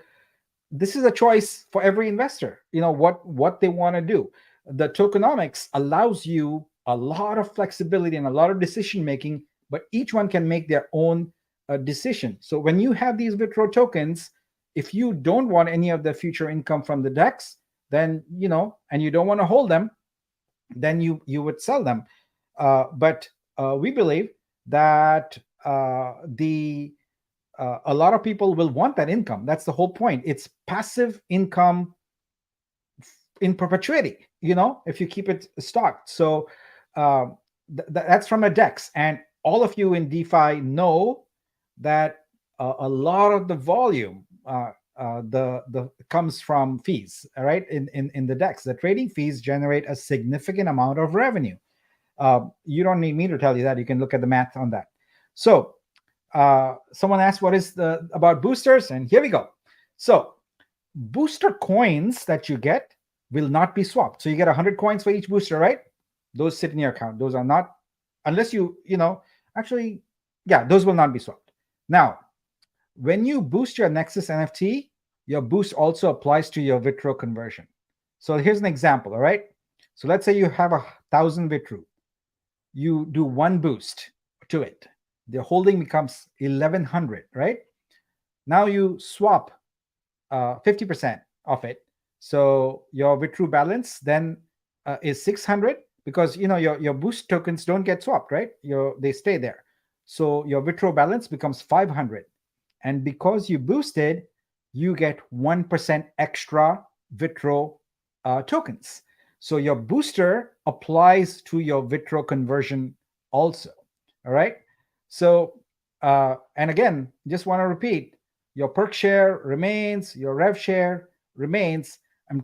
this is a choice for every investor, what they want to do. The tokenomics allows you a lot of flexibility and a lot of decision making, but each one can make their own decision. So when you have these Vitru tokens, if you don't want any of the future income from the DEX, then and you don't want to hold them, then you would sell them. But we believe that a lot of people will want that income. That's the whole point. It's passive income in perpetuity, if you keep it stocked. So that's from a DEX. And all of you in DeFi know that a lot of the volume the comes from fees, all right? In the DEX, the trading fees generate a significant amount of revenue. You don't need me to tell you that. You can look at the math on that. So someone asked, what is about boosters? And here we go. So booster coins that you get will not be swapped. So you get 100 coins for each booster, right? Those sit in your account. Those are not, unless actually, yeah, those will not be swapped. Now, when you boost your Nexus NFT, your boost also applies to your Vitru conversion. So here's an example, all right? So let's say you have 1,000 Vitru. You do one boost to it. The holding becomes 1,100, right? Now you swap 50% of it. So your Vitru balance then is 600 because your boost tokens don't get swapped, right? They stay there. So your Vitru balance becomes 500. And because you boosted, you get 1% extra Vitru tokens. So your booster applies to your Vitru conversion also. All right. So, and again, just want to repeat, your perk share remains, your rev share remains. And,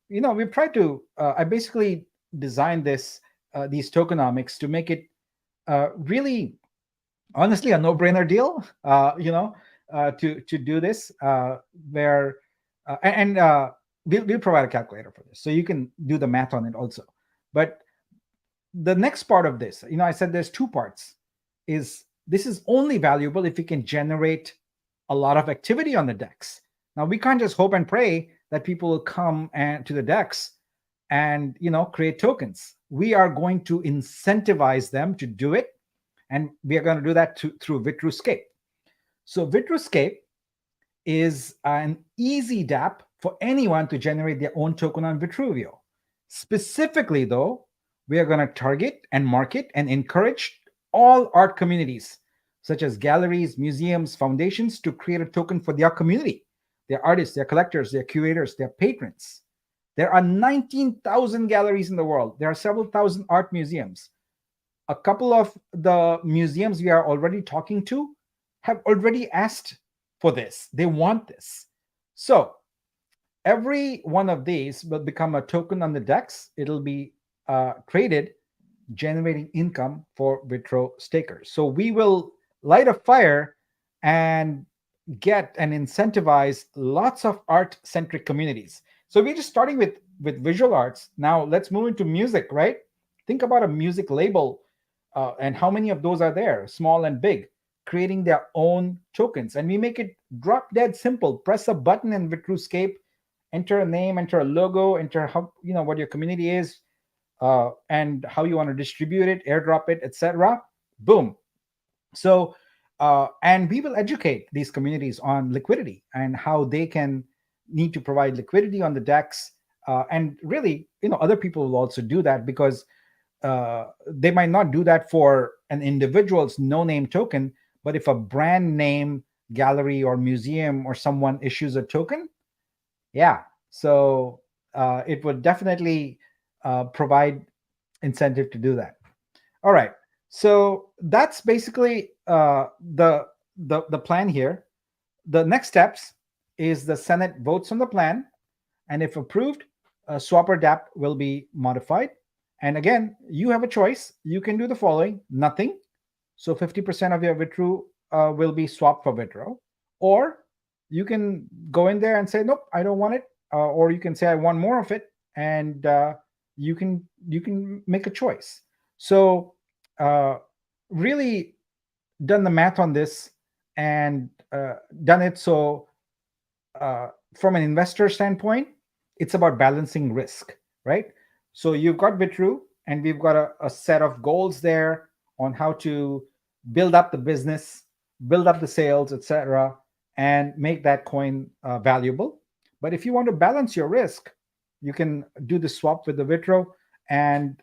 we've tried to, I basically designed these tokenomics to make it really, honestly, a no-brainer deal, to do this where, we'll provide a calculator for this. So you can do the math on it also. But the next part of this, I said there's two parts. This is only valuable if you can generate a lot of activity on the DEX. Now, we can't just hope and pray that people will come to the DEX and, create tokens. We are going to incentivize them to do it. And we are going to do that through Vitruscape. So Vitruscape is an easy dApp for anyone to generate their own token on Vitruveo. Specifically, though, we are going to target and market and encourage all art communities, such as galleries, museums, foundations, to create a token for their community, their artists, their collectors, their curators, their patrons. There are 19,000 galleries in the world. There are several thousand art museums. A couple of the museums we are already talking to have already asked for this. They want this. So every one of these will become a token on the DEX. It'll be traded, generating income for Vitro stakers. So we will light a fire and get and incentivize lots of art-centric communities. So we're just starting with visual arts. Now let's move into music, right? Think about a music label and how many of those are there, small and big, creating their own tokens. And we make it drop dead simple. Press a button in Vitruscape, enter a name, enter a logo, enter how what your community is, and how you want to distribute it, airdrop it, etc. Boom. So, and we will educate these communities on liquidity and how they can need to provide liquidity on the DEX. And really, other people will also do that, because they might not do that for an individual's no-name token, but if a brand name gallery or museum or someone issues a token, yeah, so it would definitely provide incentive to do that. All right, so that's basically the plan here. The next steps is the Senate votes on the plan, and if approved, Swapper dApp will be modified. And again, you have a choice. You can do the following: nothing. So 50% of your Vitru will be swapped for Vitro, or you can go in there and say, nope, I don't want it, or you can say, I want more of it, and you can make a choice. So really done the math on this and done it so from an investor standpoint, it's about balancing risk, right? So you've got Vitru, and we've got a set of goals there on how to build up the business, build up the sales, etc., and make that coin valuable. But if you want to balance your risk, you can do the swap with the Vitro. And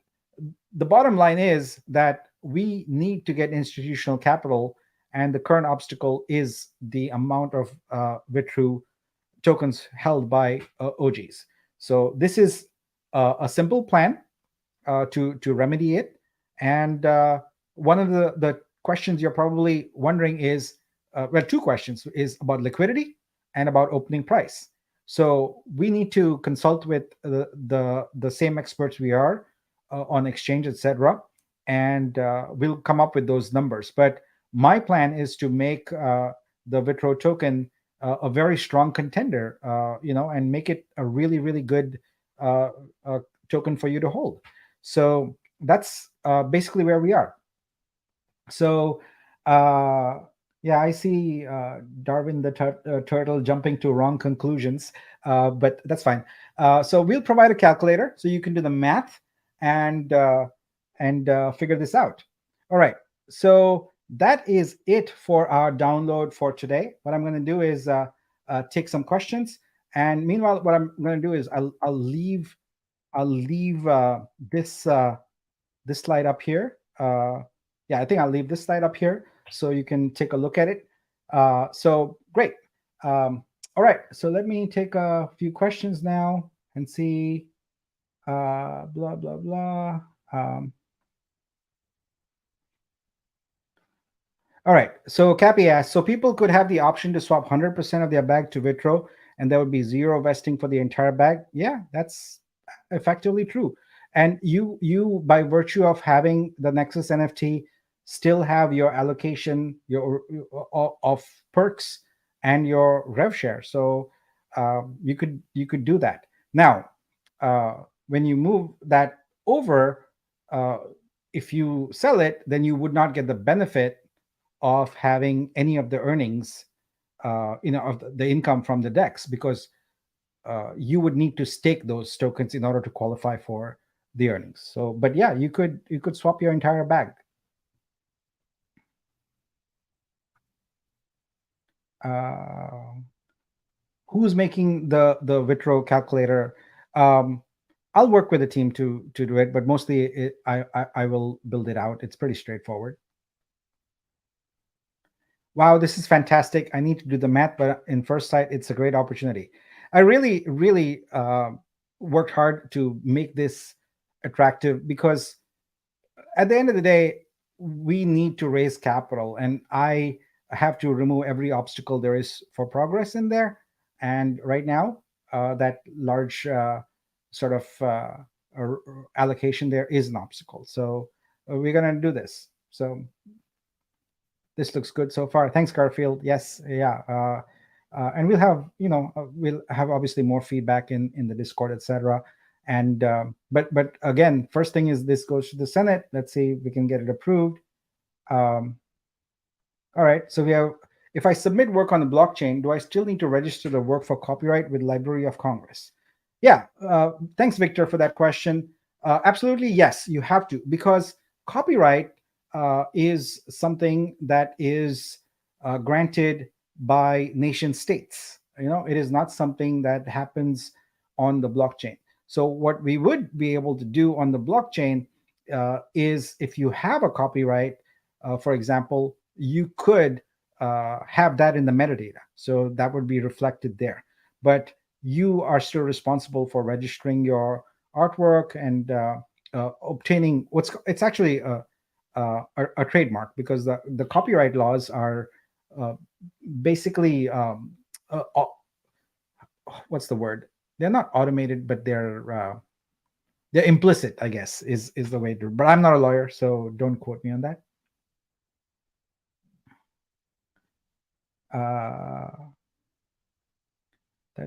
the bottom line is that we need to get institutional capital, and the current obstacle is the amount of Vitru tokens held by OGs. So this is a simple plan to remedy it. And one of the questions you're probably wondering is, well, two questions, is about liquidity and about opening price. So we need to consult with the same experts we are on exchange, etc., and we'll come up with those numbers. But my plan is to make the Vitro token a very strong contender, and make it a really, really good token for you to hold. So that's basically where we are. So yeah, I see Darwin the turtle jumping to wrong conclusions, but that's fine. So we'll provide a calculator so you can do the math and figure this out. All right. So that is it for our download for today. What I'm going to do is take some questions, and meanwhile, what I'm going to do is I'll leave this this slide up here. Yeah, I think I'll leave this slide up here so you can take a look at it. So great. All right, so let me take a few questions now and see. Blah blah blah. All right, so Cappy asks, so people could have the option to swap 100% of their bag to Vitro, and there would be zero vesting for the entire bag. Yeah, that's effectively true. And you by virtue of having the Nexus NFT still have your allocation of perks and your rev share. So you could do that. Now, when you move that over, if you sell it, then you would not get the benefit of having any of the earnings, of the income from the DEX, because you would need to stake those tokens in order to qualify for the earnings. So, but yeah, you could swap your entire bag. Uh, who's making the Vitro calculator? Um, I'll work with the team to do it, but mostly I will build it out. It's pretty straightforward. Wow, this is fantastic. I need to do the math, but in first sight, it's a great opportunity. I really worked hard to make this attractive because at the end of the day, we need to raise capital, and I have to remove every obstacle there is for progress in there. And right now, that large sort of allocation there is an obstacle. So we're going to do this. So this looks good so far. Thanks, Garfield. Yes, yeah. And we'll have, we'll have obviously more feedback in the Discord, etc. And but again, first thing is this goes to the Senate. Let's see if we can get it approved. Um, all right. So we have. If I submit work on the blockchain, do I still need to register the work for copyright with Library of Congress? Yeah. Thanks, Victor, for that question. Absolutely, yes. You have to, because copyright is something that is granted by nation states. It is not something that happens on the blockchain. So what we would be able to do on the blockchain is, if you have a copyright, for example, you could have that in the metadata. So that would be reflected there. But you are still responsible for registering your artwork and obtaining it's actually a trademark, because the copyright laws are uh, basically what's the word? They're not automated, but they're implicit, I guess, is the way to. But I'm not a lawyer, so don't quote me on that. Da,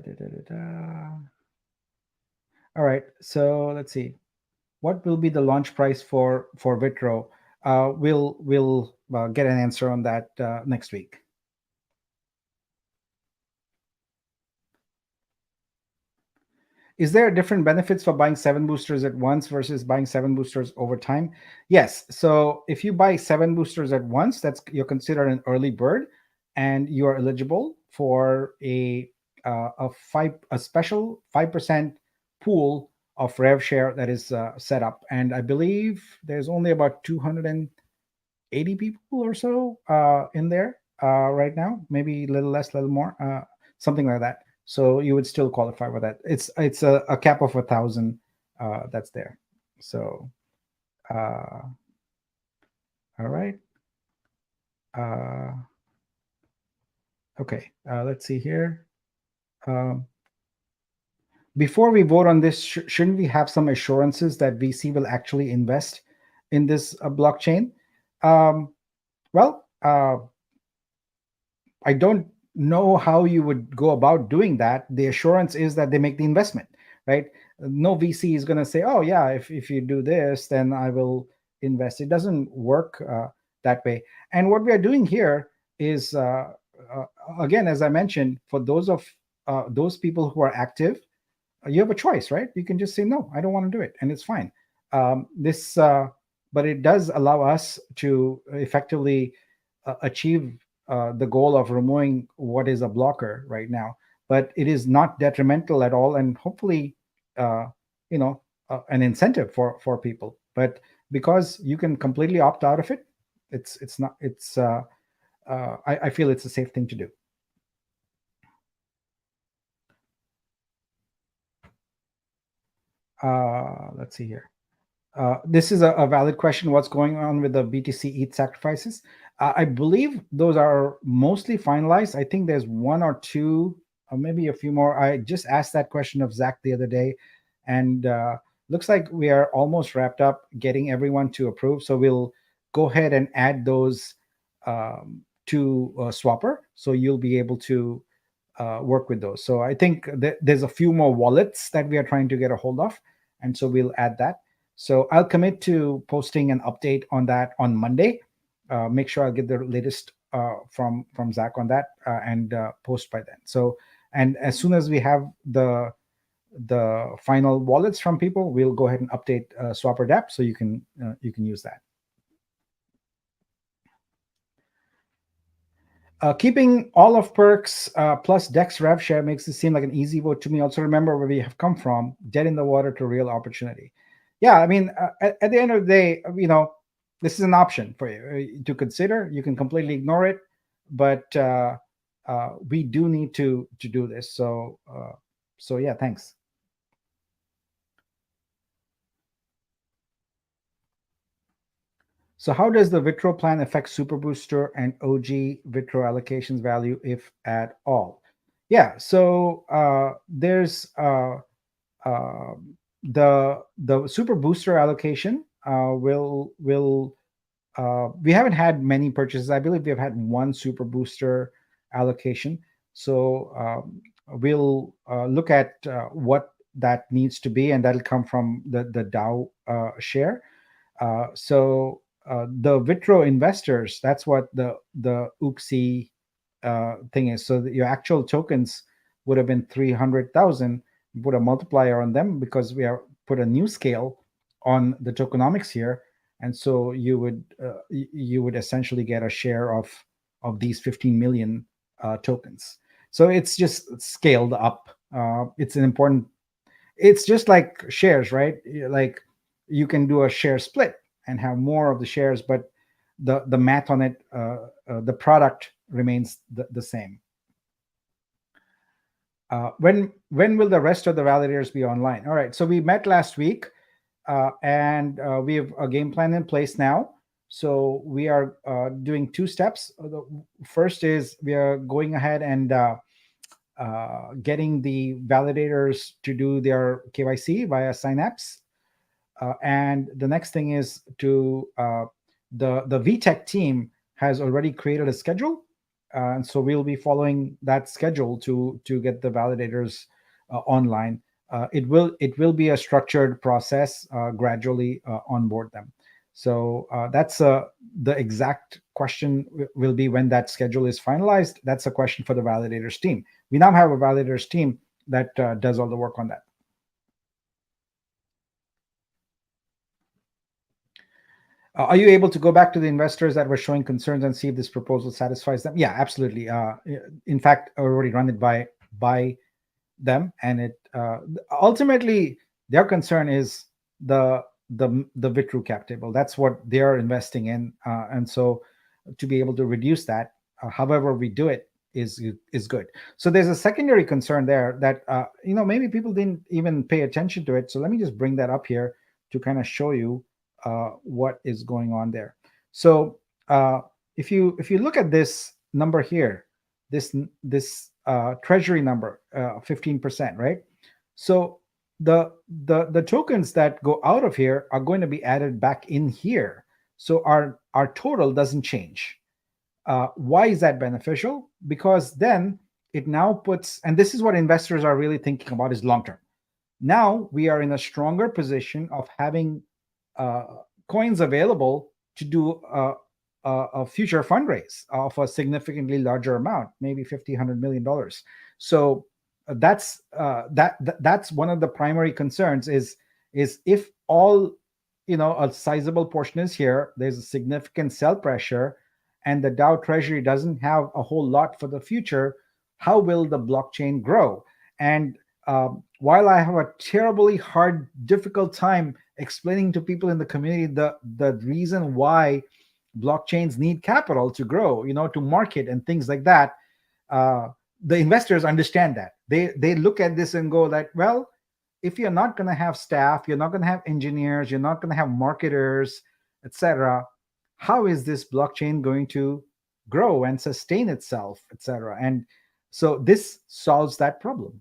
da, da, da, da. All right, so let's see. What will be the launch price for Vitro? We'll get an answer on that next week. Is there different benefits for buying 7 boosters at once versus buying 7 boosters over time? Yes. So if you buy 7 boosters at once, you're considered an early bird, and you are eligible for a special 5% pool of rev share that is set up. And I believe there's only about 280 people or so in there right now, maybe a little less, a little more, something like that. So you would still qualify for that. It's a cap of 1,000 that's there. So all right. Okay, let's see here. Um, before we vote on this, shouldn't we have some assurances that VC will actually invest in this blockchain? Well, I don't know how you would go about doing that. The assurance is that they make the investment, right? No VC is going to say, "Oh yeah, if you do this, then I will invest." It doesn't work that way. And what we are doing here is, uh, again, as I mentioned, for those people who are active, you have a choice, right? You can just say, "No, I don't want to do it," and it's fine. This, but it does allow us to effectively achieve the goal of removing what is a blocker right now. But it is not detrimental at all, and hopefully, uh, an incentive for people. But because you can completely opt out of it, it's not. I feel it's a safe thing to do. Let's see here. This is a valid question. What's going on with the BTC ETH sacrifices? I believe those are mostly finalized. I think there's one or two, or maybe a few more. I just asked that question of Zach the other day, and looks like we are almost wrapped up getting everyone to approve. So we'll go ahead and add those to Swapper, so you'll be able to work with those. So I think there's a few more wallets that we are trying to get a hold of, and so we'll add that. So I'll commit to posting an update on that on Monday. Make sure I'll get the latest from Zach on that and post by then. So, and as soon as we have the final wallets from people, we'll go ahead and update Swapper DApp so you can use that. Keeping all of perks plus Dex rev share makes it seem like an easy vote to me. Also, remember where we have come from, dead in the water to real opportunity. Yeah, I mean, at the end of the day, this is an option for you to consider. You can completely ignore it, but we do need to do this. So yeah, thanks. So how does the Vitro plan affect Super Booster and OG Vitro allocations value, if at all? Yeah, so there's uh, the Super Booster allocation will we haven't had many purchases. I believe we've had one Super Booster allocation. So we'll look at what that needs to be, and that'll come from the DAO share. So the Vitro investors, that's what the UXI thing is. So your actual tokens would have been 300,000. Put a multiplier on them because we are put a new scale on the tokenomics here, and so you would essentially get a share of these 15 million tokens. So it's just scaled up. It's an important. It's just like shares, right? Like you can do a share split and have more of the shares, but the math on it, the product remains the same. When will the rest of the validators be online? All right, so we met last week, and we have a game plan in place now. So we are doing two steps. The first is we are going ahead and getting the validators to do their KYC via Synapse. And the next thing is to the VTech team has already created a schedule, and so we'll be following that schedule to get the validators online. It will be a structured process, gradually onboard them. So that's the exact question will be when that schedule is finalized. That's a question for the validators team. We now have a validators team that does all the work on that. Are you able to go back to the investors that were showing concerns and see if this proposal satisfies them? Yeah, absolutely. In fact, I already run it by them, and it ultimately their concern is the Vitru cap table. That's what they are investing in, and so to be able to reduce that, however we do it, is good. So there's a secondary concern there that maybe people didn't even pay attention to it. So let me just bring that up here to kind of show you what is going on there. So if you look at this number here, this treasury number, 15%, right? So the tokens that go out of here are going to be added back in here. So our total doesn't change. Why is that beneficial? Because then it now puts, and this is what investors are really thinking about, is long term. Now we are in a stronger position of having coins available to do a future fundraise of a significantly larger amount, maybe $50-100 million. So that's one of the primary concerns is if all a sizable portion is here, there's a significant sell pressure, and the DAO treasury doesn't have a whole lot for the future. How will the blockchain grow? And while I have a terribly hard, difficult time explaining to people in the community the reason why blockchains need capital to grow, to market and things like that, the investors understand that. They look at this and go like, well, if you're not going to have staff, you're not going to have engineers, you're not going to have marketers, etc., how is this blockchain going to grow and sustain itself, etc.? And so this solves that problem.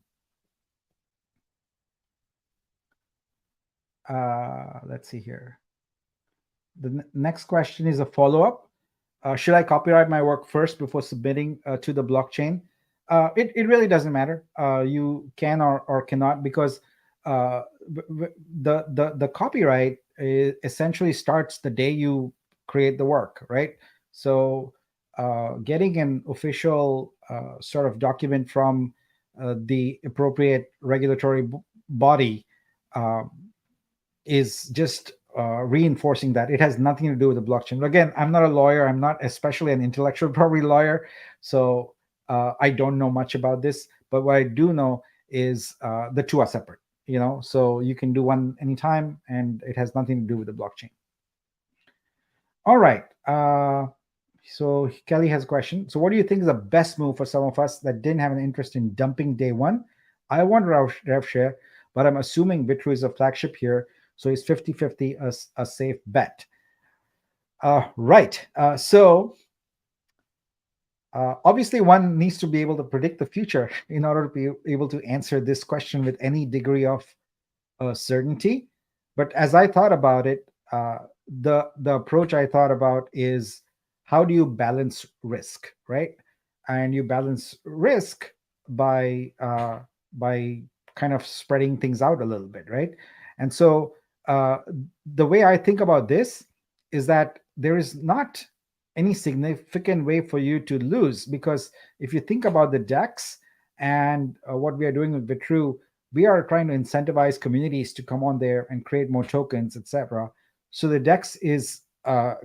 Let's see here. The next question is a follow-up. Should I copyright my work first before submitting to the blockchain? It really doesn't matter. You can or cannot, because the copyright essentially starts the day you create the work, right? So getting an official sort of document from the appropriate regulatory body is just reinforcing that it has nothing to do with the blockchain. But again, I'm not a lawyer. I'm not especially an intellectual property lawyer, so I don't know much about this. But what I do know is the two are separate. So you can do one anytime, and it has nothing to do with the blockchain. All right. So Kelly has a question. So what do you think is the best move for some of us that didn't have an interest in dumping day one? I want rev share, but I'm assuming Vitru is a flagship here, so it's 50-50 a safe bet. Right. So obviously one needs to be able to predict the future in order to be able to answer this question with any degree of certainty. But as I thought about it, the approach I thought about is, how do you balance risk, right? And you balance risk by kind of spreading things out a little bit, right? And so the way I think about this is that there is not any significant way for you to lose, because if you think about the DEX and what we are doing with Vitru, we are trying to incentivize communities to come on there and create more tokens, etc. So the DEX is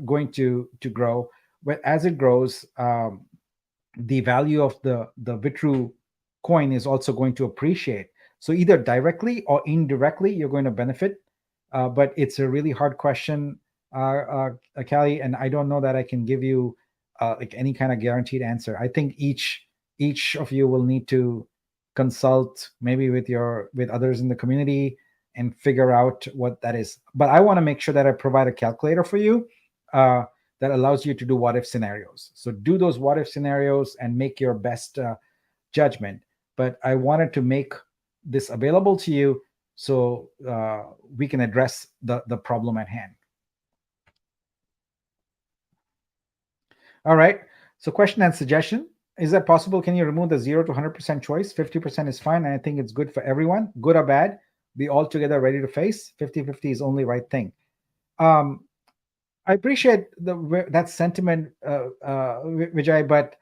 going to grow. But as it grows, the value of the Vitru coin is also going to appreciate. So either directly or indirectly, you're going to benefit. But it's a really hard question, Callie, and I don't know that I can give you like any kind of guaranteed answer. I think each of you will need to consult maybe with others in the community and figure out what that is. But I want to make sure that I provide a calculator for you that allows you to do what if scenarios. So do those what if scenarios and make your best judgment. But I wanted to make this available to you so we can address the problem at hand. All right. So question and suggestion. Is that possible? Can you remove the 0 to 100% choice? 50% is fine, and I think it's good for everyone, good or bad. Be all together ready to face. 50-50 is only right thing. I appreciate that sentiment, Vijay, but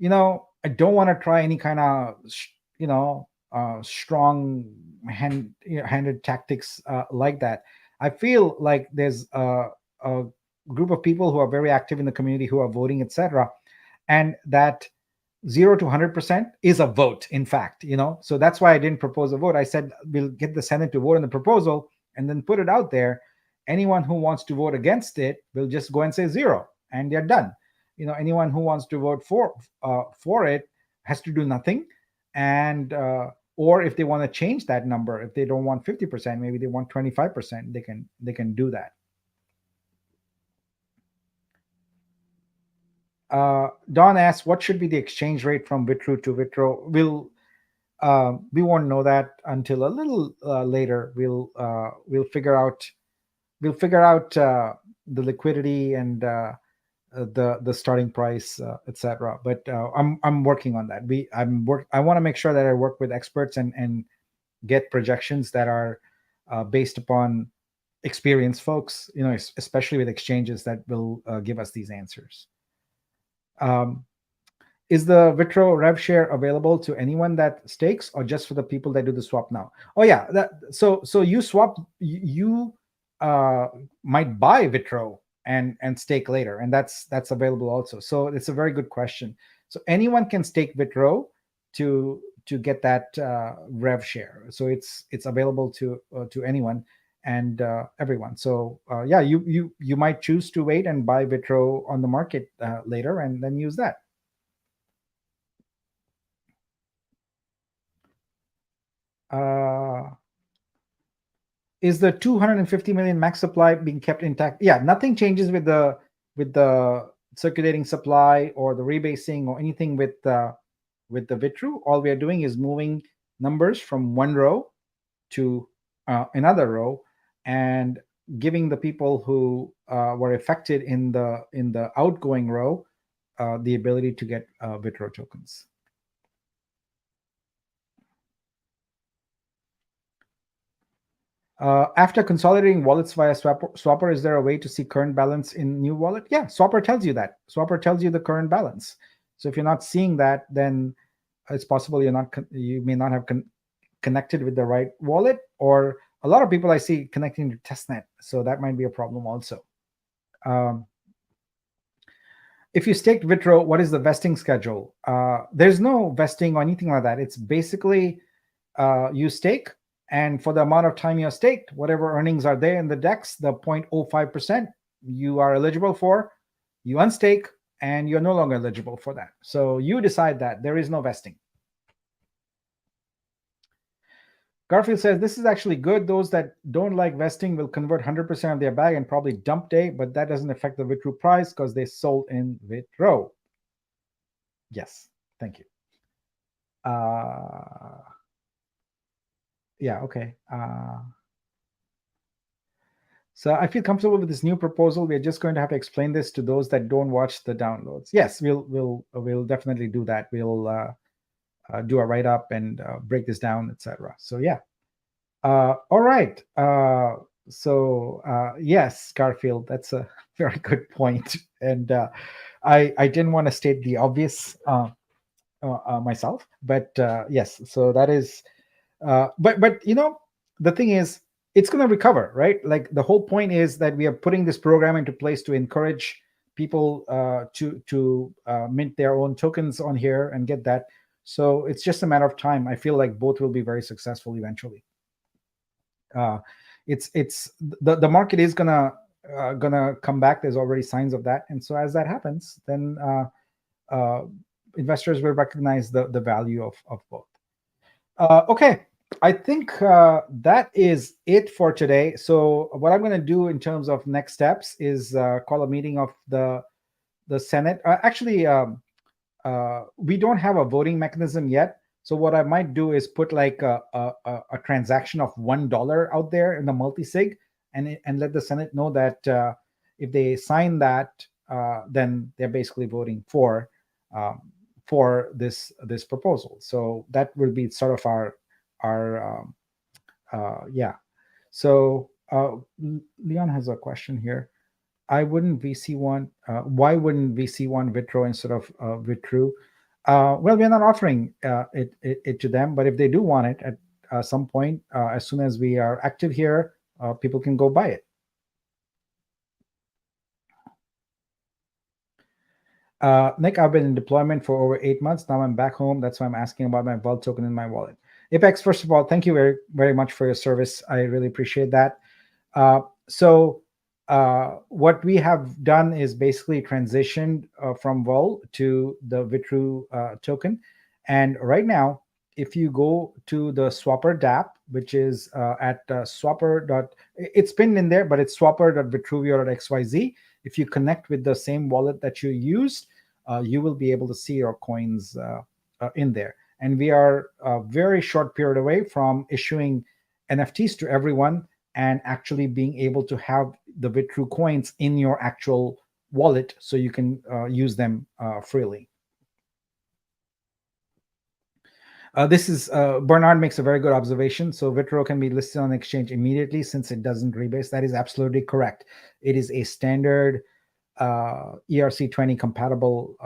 I don't want to try any kind of strong-handed tactics like that. I feel like there's a group of people who are very active in the community who are voting, etc., and that 0 to 100% is a vote, in fact. So that's why I didn't propose a vote. I said we'll get the Senate to vote on the proposal and then put it out there. Anyone who wants to vote against it will just go and say 0, and they're done. Anyone who wants to vote for it has to do nothing, and or if they want to change that number, if they don't want 50%, maybe they want 25%, they can do that. Don asks, what should be the exchange rate from Vitru to Vitro? We won't know that until a little later. We'll figure out the liquidity and the starting price, etc. But I'm working on that. I want to make sure that I work with experts and get projections that are based upon experienced folks, especially with exchanges that will give us these answers. Is the Vitro rev share available to anyone that stakes, or just for the people that do the swap now? Oh yeah, so you swap, you might buy Vitro and stake later, and that's available also. So it's a very good question. So anyone can stake Vitro to get that rev share. So it's available to anyone and everyone. So yeah, you might choose to wait and buy Vitro on the market later and then use that. Is the 250 million max supply being kept intact? Yeah, nothing changes with the circulating supply or the rebasing or anything with the Vitru. All we are doing is moving numbers from one row to another row and giving the people who were affected in the outgoing row the ability to get Vitro tokens. After consolidating wallets via Swapper, is there a way to see current balance in new wallet? Yeah, Swapper tells you that. Swapper tells you the current balance. So if you're not seeing that, then it's possible you may not have connected with the right wallet, or a lot of people I see connecting to testnet, so that might be a problem also. Um, if you staked Vitro, what is the vesting schedule? There's no vesting or anything like that. It's basically you stake, and for the amount of time you're staked, whatever earnings are there in the DEX, the 0.05% you are eligible for, you unstake, and you're no longer eligible for that. So you decide that. There is no vesting. Garfield says, this is actually good. Those that don't like vesting will convert 100% of their bag and probably dump day, but that doesn't affect the Vitru price because they sold in Vitro. Yes, thank you. Yeah, okay. So I feel comfortable with this new proposal. We're just going to have to explain this to those that don't watch the downloads. Yes, we'll definitely do that. We'll do a write-up and break this down, etc. So yeah. All right. Yes, Garfield, that's a very good point. And I didn't want to state the obvious myself, but yes. So that is. But you know, the thing is, it's going to recover, right? Like the whole point is that we are putting this program into place to encourage people to mint their own tokens on here and get that. So it's just a matter of time. I feel like both will be very successful eventually. It's the market is gonna come back. There's already signs of that, and so as that happens, then investors will recognize the value of both. Okay, I think that is it for today. So what I'm going to do in terms of next steps is call a meeting of the Senate. Actually, we don't have a voting mechanism yet. So what I might do is put like a transaction of $1 out there in the multi-sig, and let the Senate know that if they sign that, then they're basically voting for this proposal. So that will be sort of our yeah. So Leon has a question here. Why wouldn't VC want Vitro instead of Vitru? Well, we're not offering it to them, but if they do want it at some point, as soon as we are active here, people can go buy it. Nick, I've been in deployment for over 8 months. Now I'm back home. That's why I'm asking about my vault token in my wallet. Apex, first of all, thank you very, very much for your service. I really appreciate that. What we have done is basically transitioned from vol to the Vitru token. And right now, if you go to the Swapper DApp, which is at swapper. It's pinned in there, but it's swapper.vitruveo.xyz. If you connect with the same wallet that you used, you will be able to see your coins in there. And we are a very short period away from issuing NFTs to everyone and actually being able to have the Vitru coins in your actual wallet so you can use them freely. This is Bernard makes a very good observation. So Vitro can be listed on exchange immediately since it doesn't rebase. That is absolutely correct. It is a standard ERC20 compatible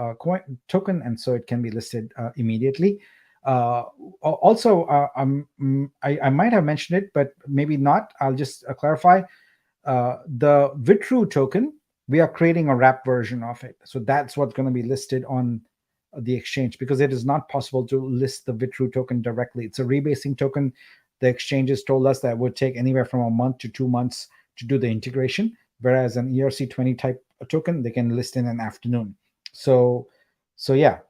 token, and so it can be listed immediately. Also, I might have mentioned it, but maybe not. I'll just clarify. The Vitru token, we are creating a wrap version of it. So that's what's going to be listed on the exchange, because it is not possible to list the Vitru token directly. It's a rebasing token. The exchanges told us that it would take anywhere from a month to 2 months to do the integration, whereas an ERC20 type token, they can list in an afternoon. So yeah.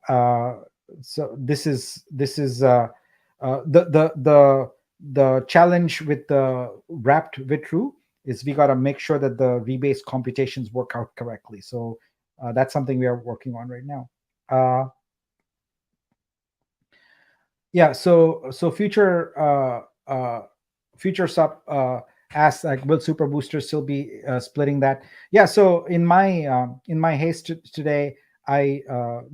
So this is the challenge with the wrapped Vitru is we got to make sure that the rebase computations work out correctly. So that's something we are working on right now. Yeah. So future sub asks, like, will super boosters still be splitting that? Yeah. So in my haste today, I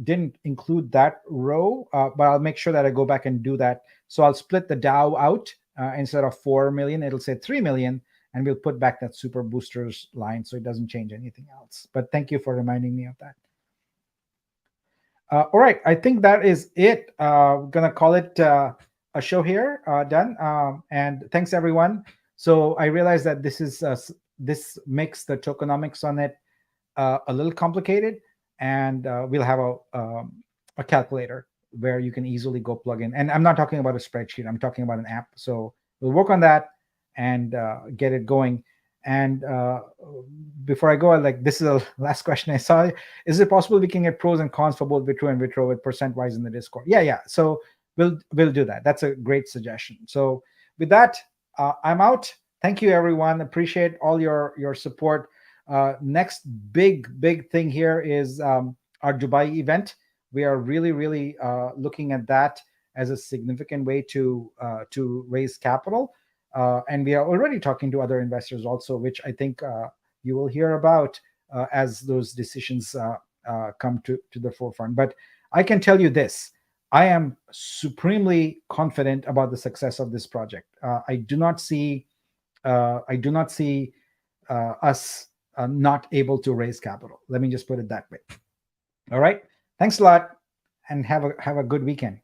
didn't include that row, but I'll make sure that I go back and do that. So I'll split the DAO out. Instead of 4 million, it'll say 3 million, and we'll put back that super boosters line so it doesn't change anything else. But thank you for reminding me of that. All right, I think that is it. Gonna call it a show here, done. And thanks everyone. So I realized that this makes the tokenomics on it a little complicated, and we'll have a calculator where you can easily go plug in. And I'm not talking about a spreadsheet, I'm talking about an app. So we'll work on that and get it going. And before I go, like, this is the last question I saw. Is it possible we can get pros and cons for both Vitru and Vitro with percent wise in the Discord? Yeah. So we'll do that. That's a great suggestion. So with that, I'm out. Thank you, everyone. Appreciate all your support. Next big thing here is our Dubai event. We are really looking at that as a significant way to raise capital. And we are already talking to other investors also, which I think you will hear about as those decisions come to the forefront. But I can tell you this: I am supremely confident about the success of this project. I do not see us not able to raise capital. Let me just put it that way. All right. Thanks a lot, and have a good weekend.